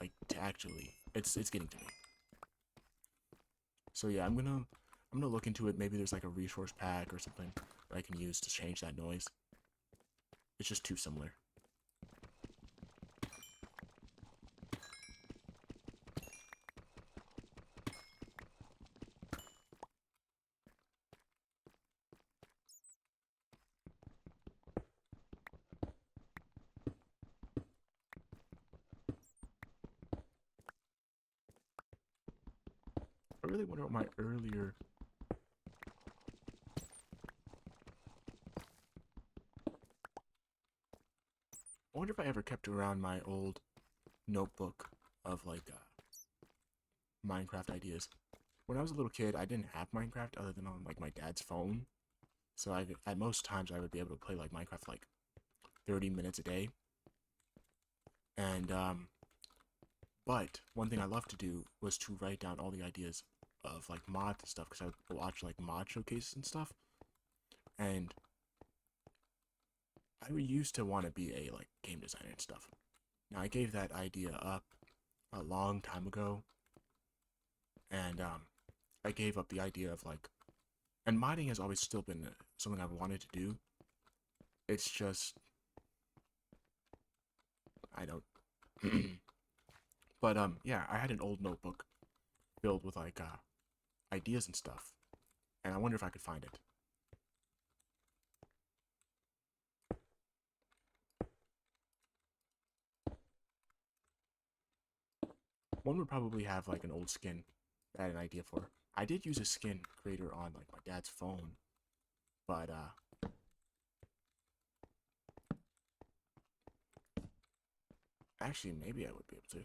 like to actually it's getting to me. So yeah, I'm gonna look into it. Maybe there's like a resource pack or something that I can use to change that noise. It's just too similar. I really wonder what my earlier. I wonder if I ever kept around my old notebook of like Minecraft ideas. When I was a little kid, I didn't have Minecraft other than on like my dad's phone. So at most times I would be able to play like Minecraft like 30 minutes a day. And but one thing I loved to do was to write down all the ideas of like mods and stuff because I watch like mod showcases and stuff. And I used to want to be a like game designer and stuff. Now I gave that idea up a long time ago, and I gave up the idea of like, and modding has always still been something I've wanted to do. It's just I don't. But yeah, I had an old notebook filled with like ideas and stuff, and I wonder if I could find it. One would probably have like an old skin that I had an idea for. I did use a skin creator on like my dad's phone, but actually maybe I would be able to.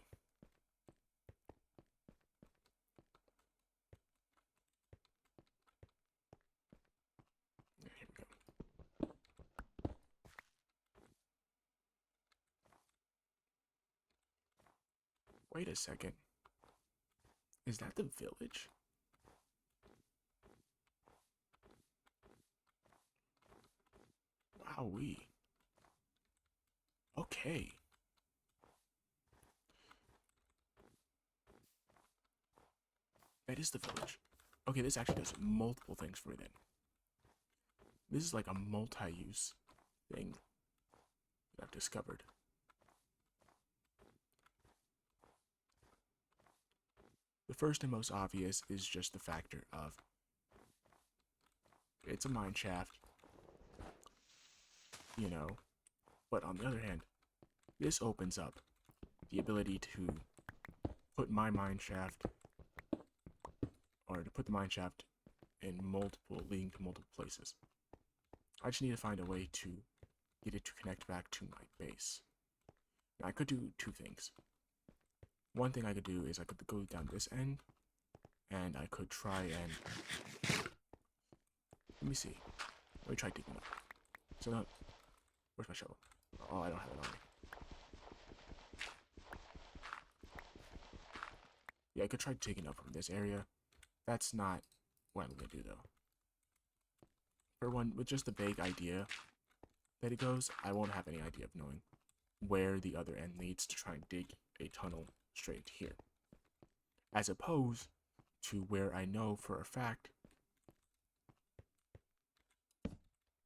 Yeah, here we go. Wait a second. Is that the village? Wowee. Okay. That is the village. Okay, this actually does multiple things for me then. This is like a multi-use thing that I've discovered. The first and most obvious is just the factor of it's a mine shaft, you know, but on the other hand, this opens up the ability to put my mine shaft, or to put the mine shaft in multiple, leading to multiple places. I just need to find a way to get it to connect back to my base. Now, I could do two things. One thing I could do is I could go down this end, and I could try and... Let me see. Let me try digging up. So now, where's my shovel? Oh, I don't have it on me. Yeah, I could try digging up from this area. That's not what I'm gonna do though. For one, with just the vague idea that it goes, I won't have any idea of knowing where the other end leads to try and dig a tunnel straight here. As opposed to where I know for a fact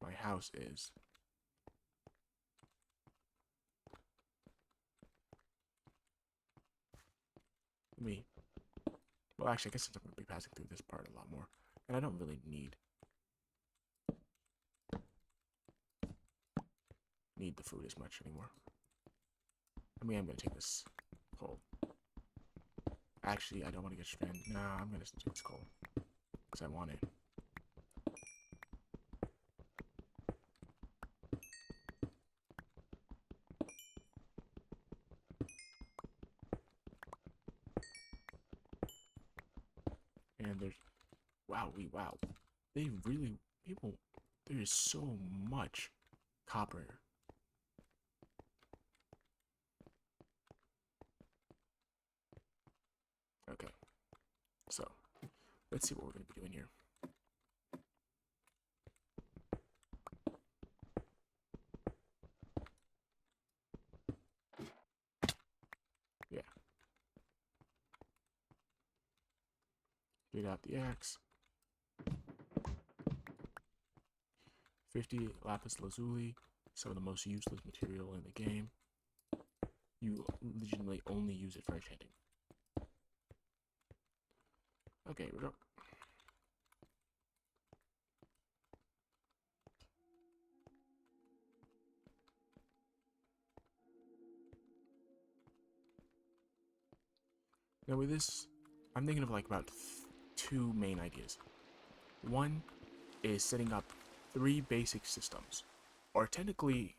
my house is. Well, actually, I guess I'm going to be passing through this part a lot more, and I don't really need the food as much anymore. I mean, I'm going to take this coal. Actually, I don't want to get stranded. Nah, I'm going to take this coal because I want it. And there's wow. They really people. There is so much copper. Okay, so let's see what we're going to be doing here. Yeah. Get out the axe. 50 lapis lazuli, some of the most useless material in the game. You legitimately only use it for enchanting. Okay, here we go. Now with this, I'm thinking of like about two main ideas. One is setting up 3 basic systems, or technically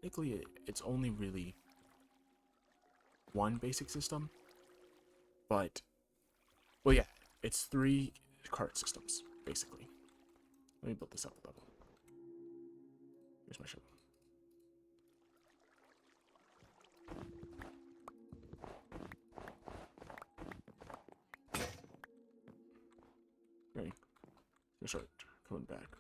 it's only really 1 basic system, but well, yeah, it's 3 cart systems basically. Let me build this up a level. Here's my shovel. start coming back.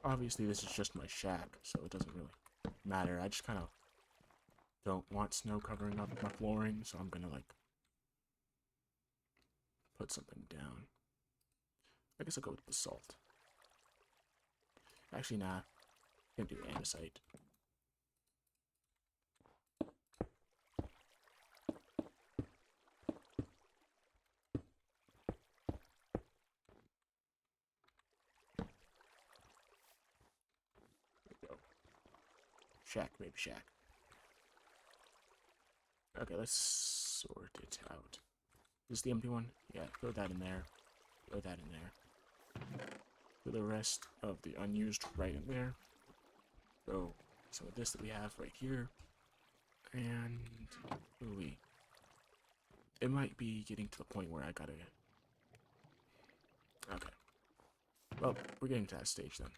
Obviously, this is just my shack, so it doesn't really matter. I just kind of don't want snow covering up my flooring, so I'm gonna like put something down. I guess I'll go with basalt. Actually, nah. I'm gonna do andesite. There we go. Shack, maybe shack. Okay, let's sort it out. Is this the empty one? Yeah, throw that in there. Throw that in there. Throw the rest of the unused right in there. Throw some of this that we have right here. And ooh, it might be getting to the point where I gotta. Okay. Well, we're getting to that stage then.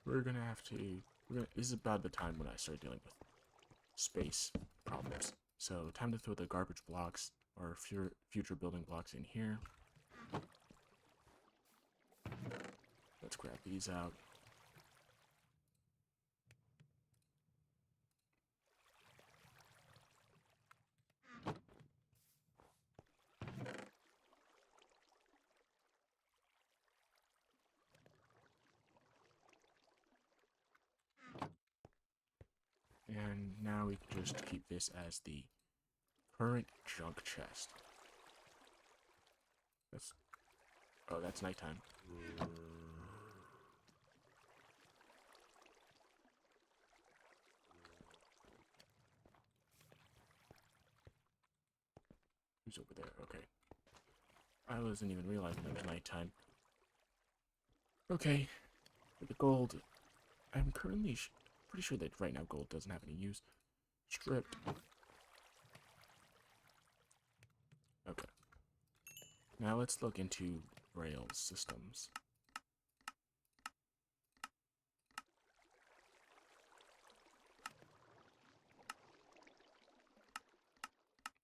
We're gonna have to. This is about the time when I start dealing with space problems. So, time to throw the garbage blocks or future building blocks in here. Let's grab these out. And now we can just keep this as the current junk chest. That's. Oh, that's nighttime. Who's over there? Okay. I wasn't even realizing it was nighttime. Okay. For the gold, I'm currently pretty sure that right now gold doesn't have any use. Stripped. Okay. Now let's look into rail systems.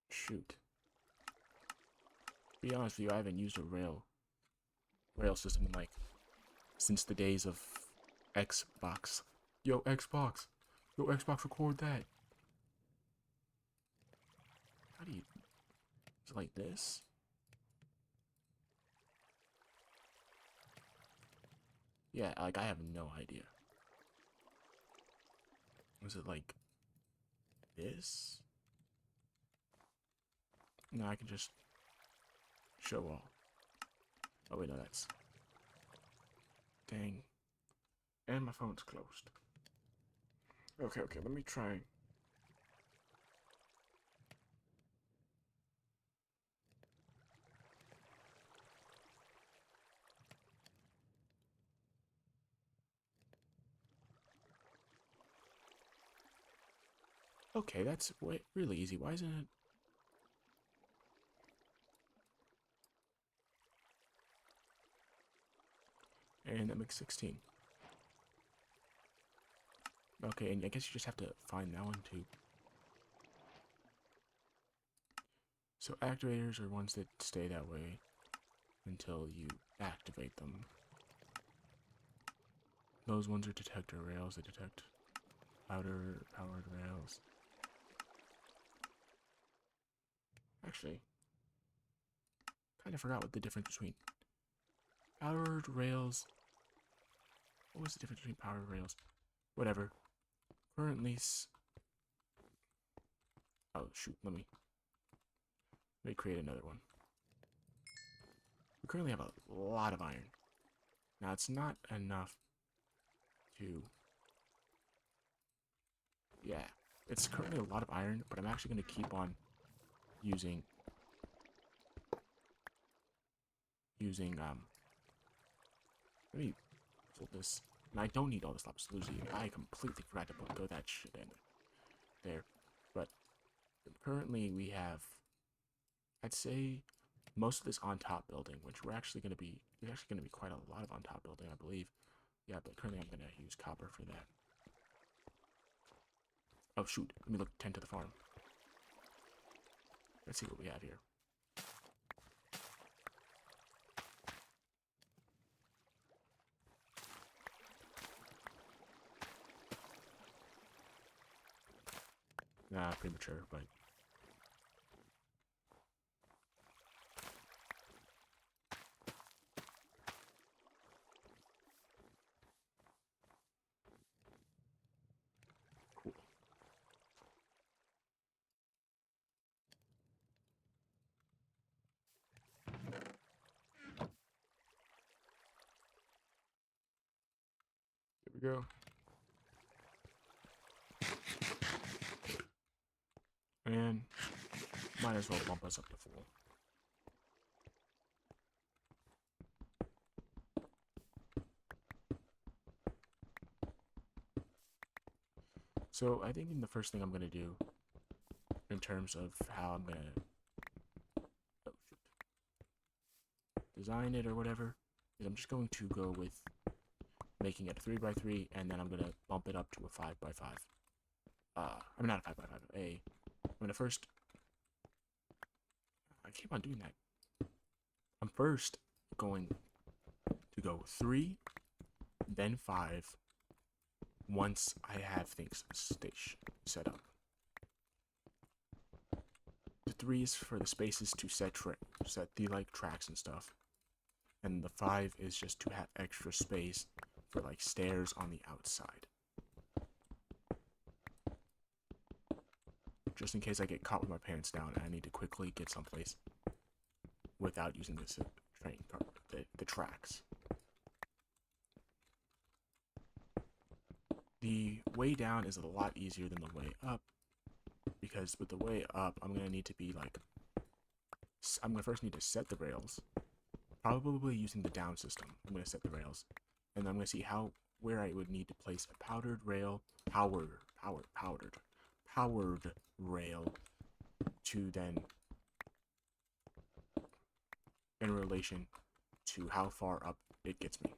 Shoot. To be honest with you, I haven't used a rail system in like since the days of Xbox. Yo, Xbox. Yo, Xbox, record that. How do you... Is it like this? Yeah, like, I have no idea. Was it like this? No, I can just show all. Oh, wait, no, that's... Dang. And my phone's closed. Okay, let me try. Okay, that's really easy. Why isn't it? And that makes 16. Okay, and I guess you just have to find that one too. So activators are ones that stay that way until you activate them. Those ones are detector rails that detect powered rails. Actually, kind of forgot what the difference between powered rails. What was the difference between powered rails? Whatever. Currently, oh shoot, let me create another one. We currently have a lot of iron. Now it's not enough to. Yeah, it's currently a lot of iron, but I'm actually going to keep on using let me pull this. And I don't need all this lapis lazuli. I completely forgot to throw that shit in there. But currently we have, I'd say, most of this on top building, which there's actually going to be quite a lot of on top building, I believe. Yeah, but currently I'm going to use copper for that. Oh shoot, let me look 10 to the farm. Let's see what we have here. Nah, premature, but cool. Here we go. And might as well bump us up to full. So I think the first thing I'm gonna do, in terms of how I'm gonna design it or whatever, is I'm just going to go with making it a 3x3, and then I'm gonna bump it up to a 5x5. I mean not a 5x5. I'm gonna first. I keep on doing that. I'm first going to go 3, then 5. Once I have things set up. The 3 is for the spaces to set the like tracks and stuff, and the 5 is just to have extra space for like stairs on the outside, just in case I get caught with my pants down and I need to quickly get someplace without using this train car, the tracks. The way down is a lot easier than the way up, because with the way up, I'm gonna need to be like, I'm gonna first need to set the rails, probably using the down system. I'm gonna set the rails, and then I'm gonna see where I would need to place a powered rail, powered rail, to then, in relation to how far up it gets me.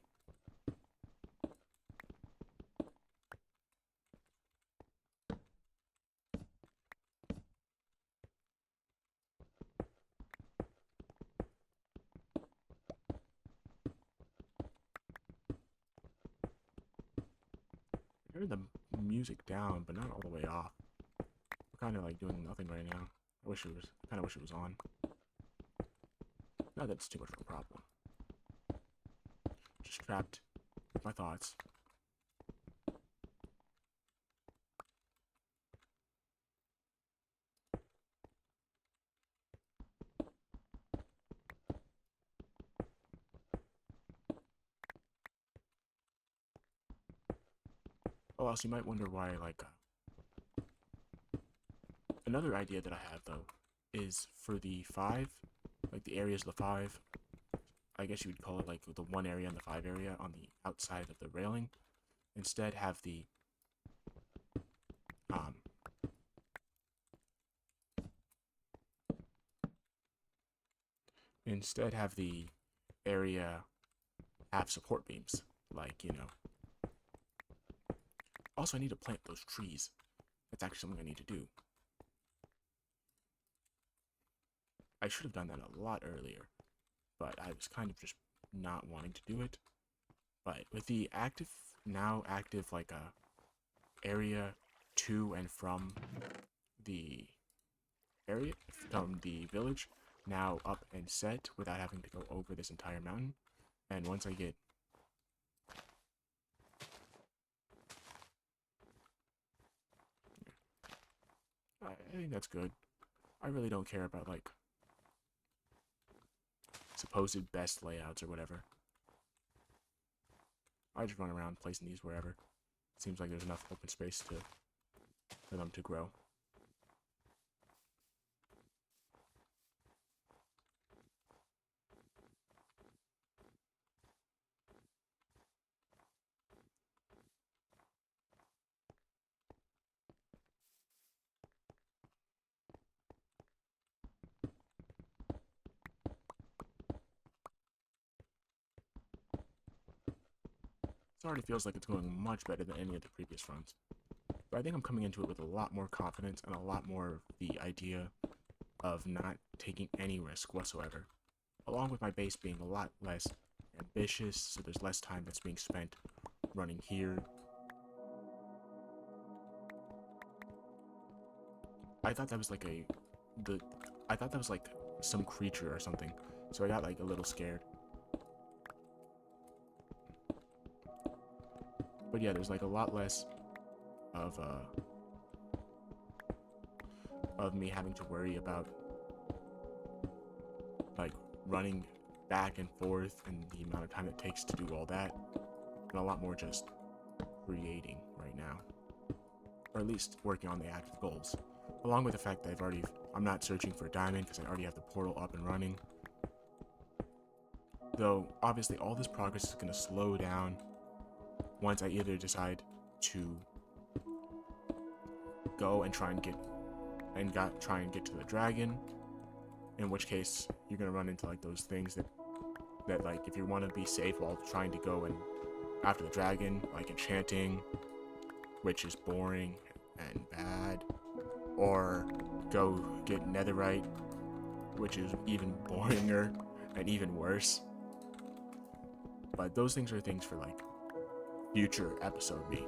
I heard the music down, but not all the way off. We're kind of like doing nothing right now. I kind of wish it was on. Not that it's too much of a problem. Just trapped with my thoughts. Oh, also, you might wonder why, like, another idea that I have, though, is for the 5, like, the areas of the 5, I guess you would call it, like, the 1 area and the 5 area on the outside of the railing. Instead, have the, um, area have support beams, like, you know. Also, I need to plant those trees. That's actually something I need to do. I should have done that a lot earlier, but I was kind of just not wanting to do it. But with the now active like area to and from the area, from the village, now up and set without having to go over this entire mountain. And once I get I think that's good. I really don't care about like supposed best layouts or whatever. I just run around placing these wherever. Seems like there's enough open space for them to grow. This already feels like it's going much better than any of the previous runs. But I think I'm coming into it with a lot more confidence and a lot more of the idea of not taking any risk whatsoever. Along with my base being a lot less ambitious, so there's less time that's being spent running here. I thought that was like I thought that was like some creature or something, so I got like a little scared. But yeah, there's like a lot less of me having to worry about like running back and forth and the amount of time it takes to do all that, and a lot more just creating right now, or at least working on the active goals, along with the fact that I'm not searching for a diamond because I already have the portal up and running. Though obviously all this progress is going to slow down once I either decide to go and try and get to the dragon, in which case you're gonna run into like those things that like if you want to be safe while trying to go and after the dragon, like enchanting, which is boring and bad, or go get netherite, which is even boringer and even worse. But those things are things for like future episode me.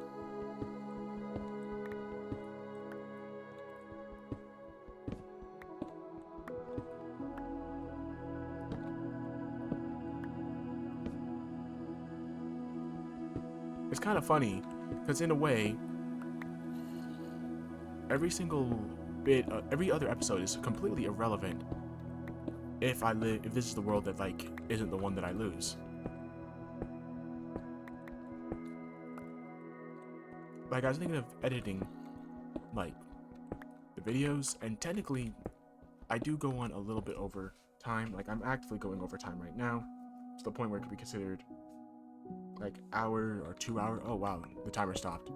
It's kind of funny because in a way every other episode is completely irrelevant if this is the world that like isn't the one that I lose. Like I was thinking of editing like the videos, and technically I do go on a little bit over time. Like I'm actively going over time right now to the point where it could be considered like hour or 2 hour. Oh wow, the timer stopped.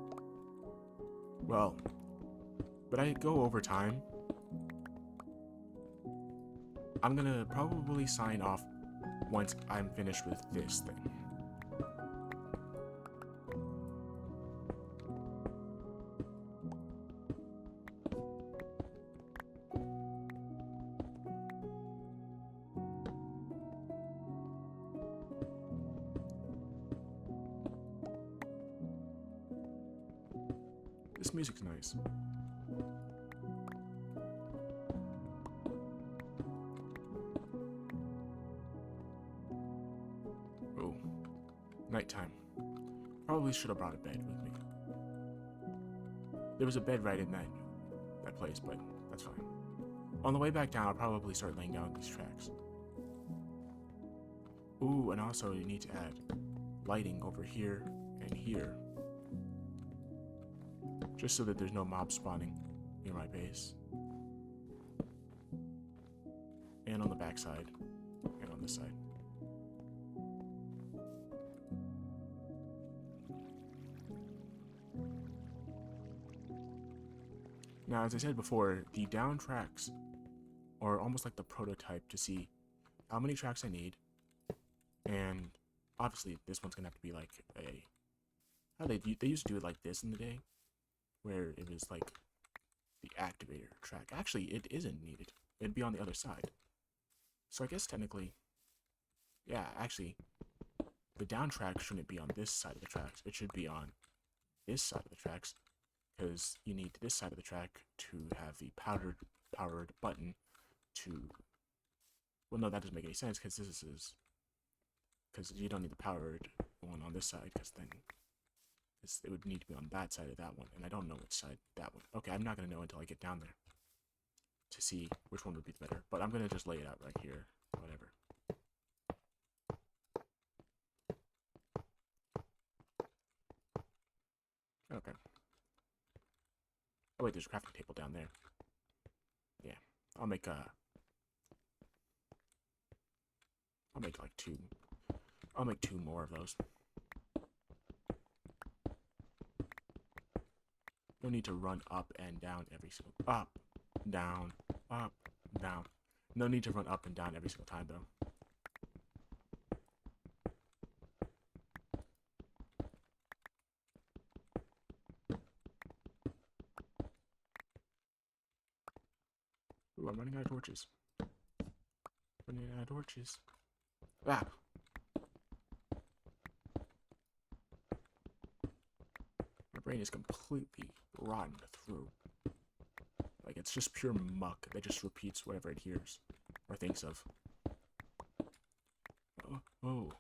Well, but I go over time. I'm gonna probably sign off once I'm finished with this thing. This music's nice. Oh, nighttime. Probably should have brought a bed with me. There was a bed right in that place, but that's fine. On the way back down, I'll probably start laying down these tracks. Ooh, and also you need to add lighting over here and here, just so that there's no mob spawning near my base. And on the back side, and on this side. Now, as I said before, the down tracks are almost like the prototype to see how many tracks I need, and obviously this one's gonna have to be like how they used to do it like this in the day, where it was like the activator track. Actually, it isn't needed. It'd be on the other side. So I guess technically, yeah, actually, the down track shouldn't be on this side of the tracks. It should be on this side of the tracks, because you need this side of the track to have the powered button to. Well, no, that doesn't make any sense because because you don't need the powered one on this side, because then it would need to be on that side of that one, and I don't know which side that one. Okay, I'm not gonna know until I get down there to see which one would be better, but I'm gonna just lay it out right here, whatever. Okay. Oh wait, there's a crafting table down there. Yeah, I'll make like two. I'll make 2 more of those. No need to run up and down every single up, down, up, down. No need to run up and down every single time though. Ooh, I'm running out of torches. Running out of torches. Ah! My brain is completely rotten through. Like, it's just pure muck that just repeats whatever it hears or thinks of. Oh.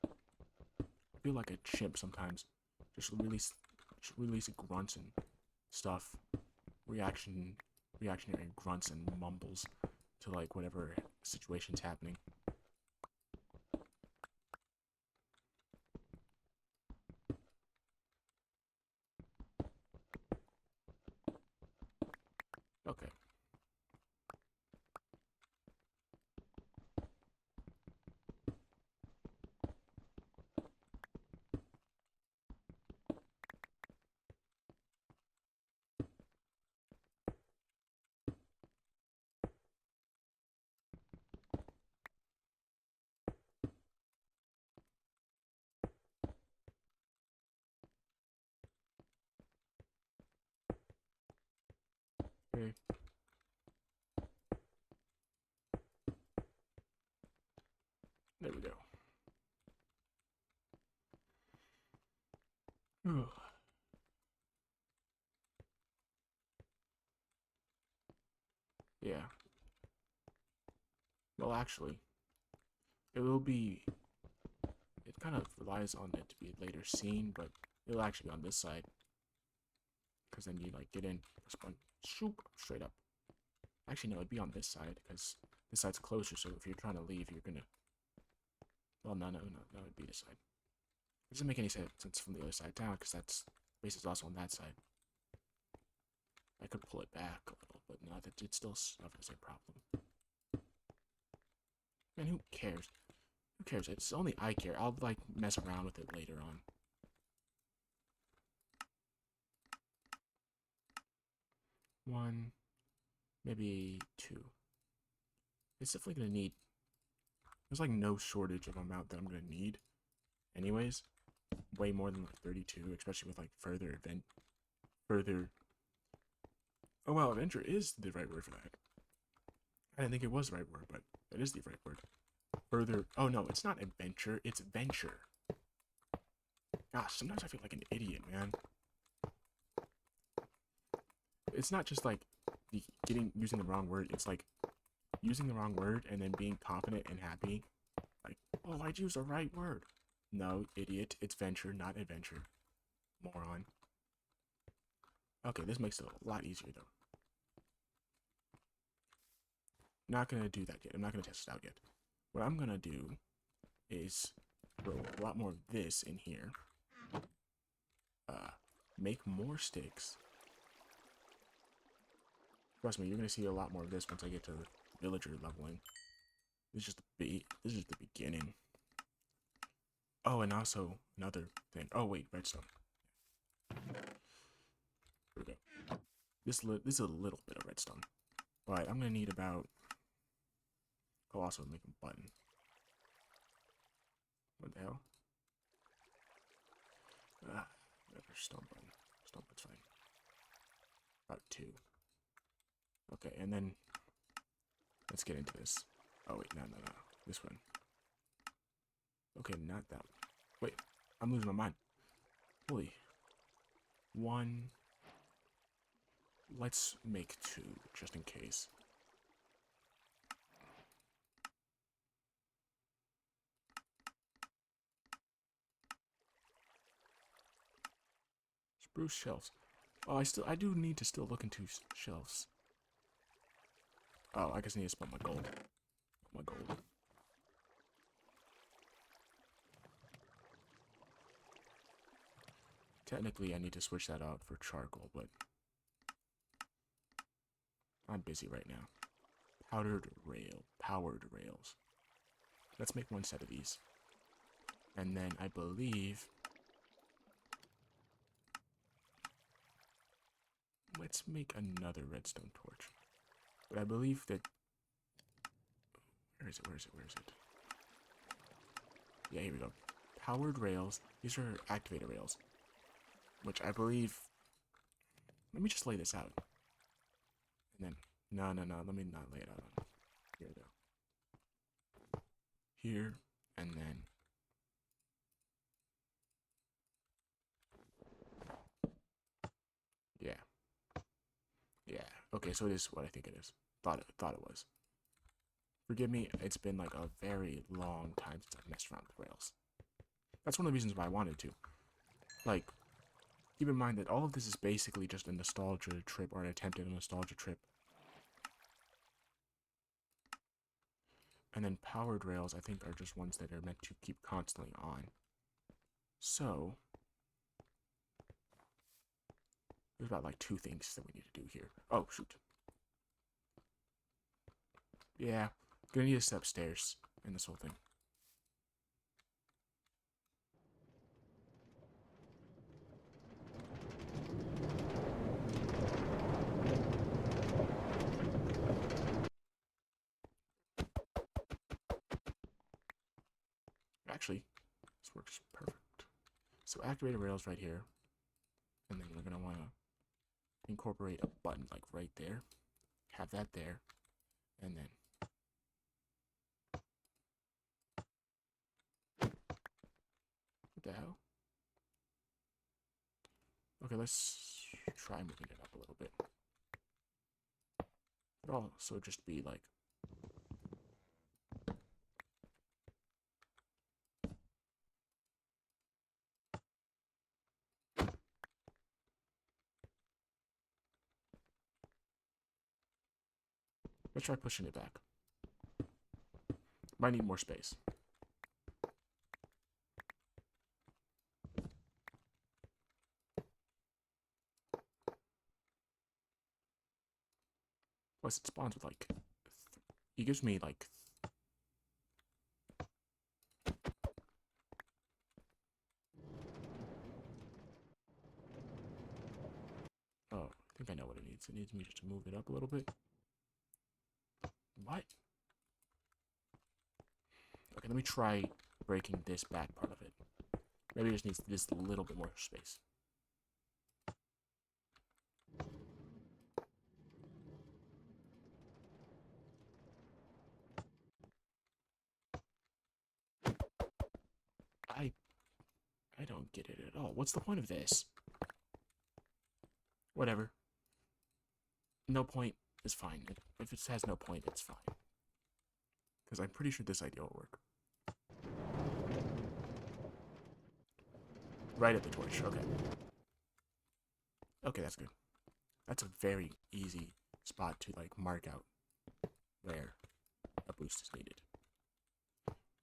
I feel like a chimp sometimes. Just release grunts and stuff. Reactionary grunts and mumbles to like whatever situation's happening. Okay. Okay. There we go. Yeah. Well, actually, it will be. It kind of relies on it to be later seen, but it'll actually be on this side. Because then you, like, get in, press one, shoop, straight up. Actually, no, it'd be on this side, because this side's closer, so if you're trying to leave, you're gonna... Well, no, it'd be this side. It doesn't make any sense from the other side down, because that's... base is also on that side. I could pull it back a little, but no, it's still have the same problem. Man, who cares? Who cares? It's only I care. I'll, like, mess around with it later on. One, maybe two. It's definitely gonna need... There's, like, no shortage of amount that I'm gonna need. Anyways, way more than, like, 32, especially with, like, further... Oh, wow, adventure is the right word for that. I didn't think it was the right word, but it is the right word. Further... Oh, no, it's not adventure, it's venture. Gosh, sometimes I feel like an idiot, man. It's not just, like, using the wrong word. It's, like, using the wrong word and then being confident and happy. Like, oh, I'd use the right word. No, idiot. It's venture, not adventure. Moron. Okay, this makes it a lot easier, though. Not gonna do that yet. I'm not gonna test it out yet. What I'm gonna do is throw a lot more of this in here. Make more sticks. Trust me, you're gonna see a lot more of this once I get to the villager leveling. This is just the beginning. Oh, and also another thing. Oh wait, redstone. Here we go. This is a little bit of redstone, but I'm gonna need about. I'll also make a button. What the hell? Whatever. Stone button. Stone button's fine. About 2. Okay, and then let's get into this. Oh wait, no. This one. Okay, not that one. Wait, I'm losing my mind. Holy. 1. Let's make 2, just in case. Spruce shelves. Oh, I do need to still look into shelves. Oh, I guess I need to spend my gold. My gold. Technically, I need to switch that out for charcoal, but I'm busy right now. Powered rails. Let's make 1 set of these. And then I believe... Let's make another redstone torch. But I believe that... Where is it? Yeah, here we go. Powered rails. These are activator rails. Which I believe... Let me just lay this out. And then No. Let me not lay it out on here, though. Here, and then... Yeah. Yeah. Okay, so it is what I think it is. Thought it was. Forgive me, it's been like a very long time since I've messed around with Rails. That's one of the reasons why I wanted to. Like, keep in mind that all of this is basically just a nostalgia trip, or an attempt at a nostalgia trip. And then powered Rails, I think, are just ones that are meant to keep constantly on. So, there's about like 2 things that we need to do here. Oh, shoot. Yeah, gonna need to step stairs in this whole thing. Actually, this works perfect. So activated Rails right here. And then we're gonna wanna incorporate a button like right there. Have that there. And then what the hell? Okay, let's try moving it up a little bit. It'll also just be like... Let's try pushing it back. Might need more space. Plus it spawns with like... It gives me like... Oh, I think I know what it needs. It needs me just to move it up a little bit. What? Okay, let me try breaking this back part of it. Maybe it just needs this little bit more space. I don't get it at all. What's the point of this? Whatever. No point is fine. If it has no point, it's fine. Because I'm pretty sure this idea will work. Right at the torch. Okay. Okay, that's good. That's a very easy spot to like mark out where a boost is needed.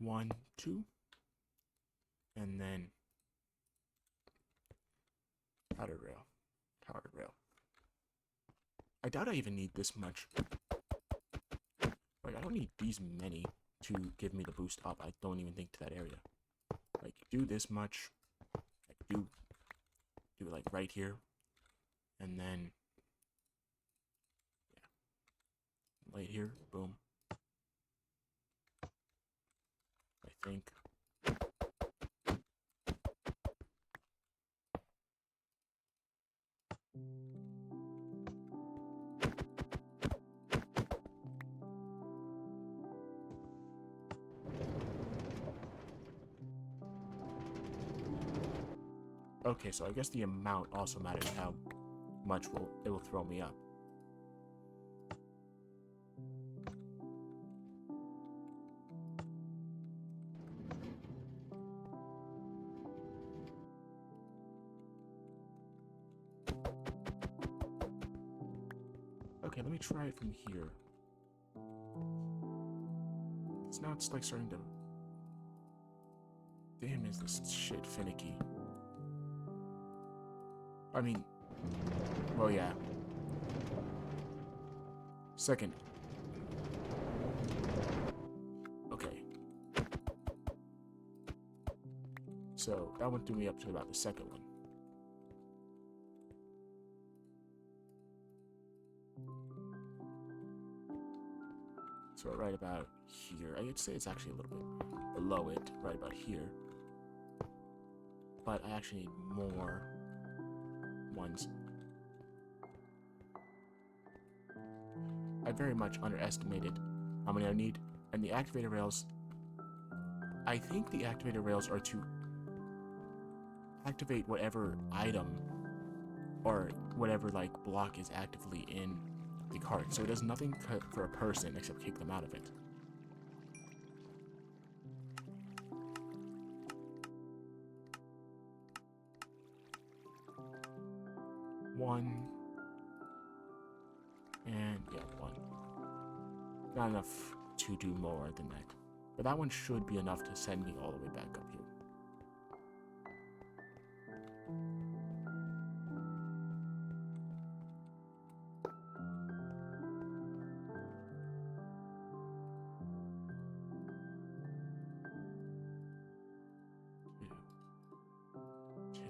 1, 2, and then powdered rail. Powdered rail. I doubt I even need this much. Like, I don't need these many to give me the boost up. I don't even think to that area. Like, do this much. Like, do it like right here. And then, yeah. Right here. Boom. I think. Okay, so I guess the amount also matters how much it will throw me up. Okay, let me try it from here. It's now it's like starting to... Damn, is this shit finicky. I mean... Well, yeah. Second. Okay. So, that one threw me up to about the second one. So right about here. I'd say it's actually a little bit below it, right about here. But I actually need more ones. I very much underestimated how many I need. And the activator rails, I think the activator rails are to activate whatever item or whatever like block is actively in the cart. So it does nothing for a person except kick them out of it. One. And yeah, one. Not enough to do more than that. But that one should be enough to send me all the way back up here. Two.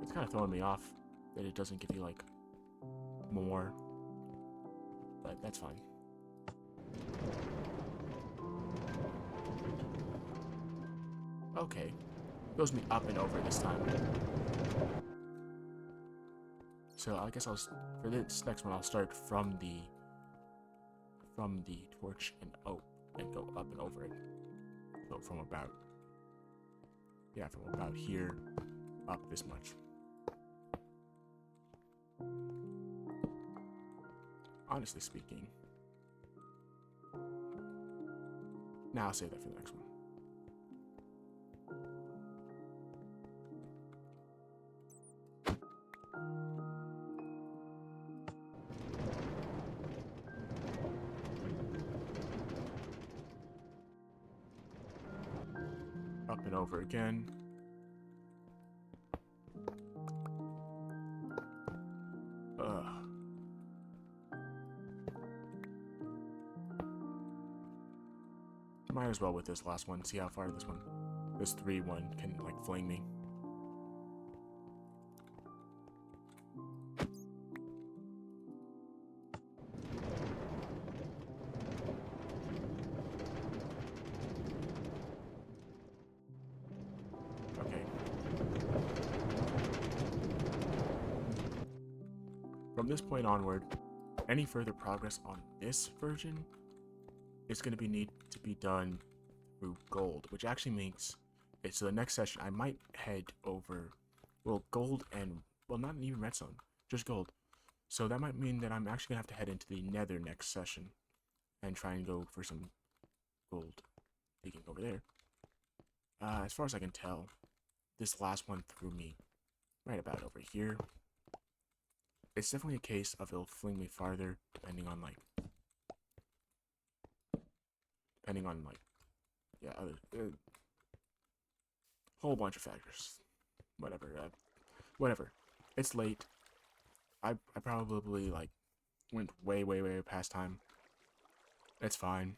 It's kind of throwing me off that it doesn't give you like more. But that's fine. Okay. Goes me up and over this time. So I guess for this next one I'll start from the torch and go up and over it. So from about here up this much. Honestly speaking. Now I'll save that for the next one. Up and over again. Might as well with this last one, see how far this 3-1 can like fling me. Okay. From this point onward, any further progress on this version is going to need to be done through gold, which actually makes it so the next session I might head over, well, gold and, well, not even redstone, just gold. So that might mean that I'm actually going to have to head into the nether next session and try and go for some gold digging over there. As far as I can tell, this last one threw me right about over here. It's definitely a case of it'll fling me farther depending on like yeah, other whole bunch of factors. Whatever. It's late. I probably like went way past time. It's fine.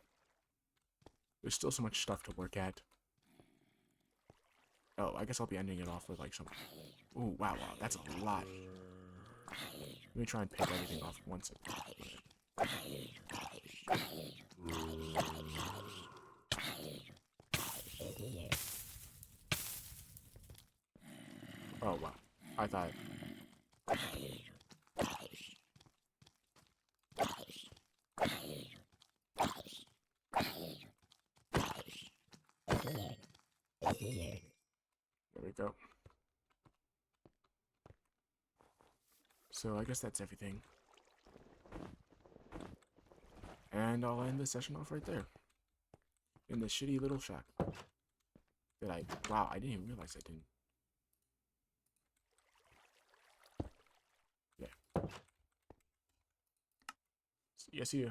There's still so much stuff to work at. Oh, I guess I'll be ending it off with like some. Ooh, wow, that's a lot. Let me try and pick everything off once. Oh wow, I thought. There we go. So I guess that's everything. And I'll end the session off right there. In the shitty little shack. Wow, I didn't even realize I didn't. Yeah. Yeah, see ya.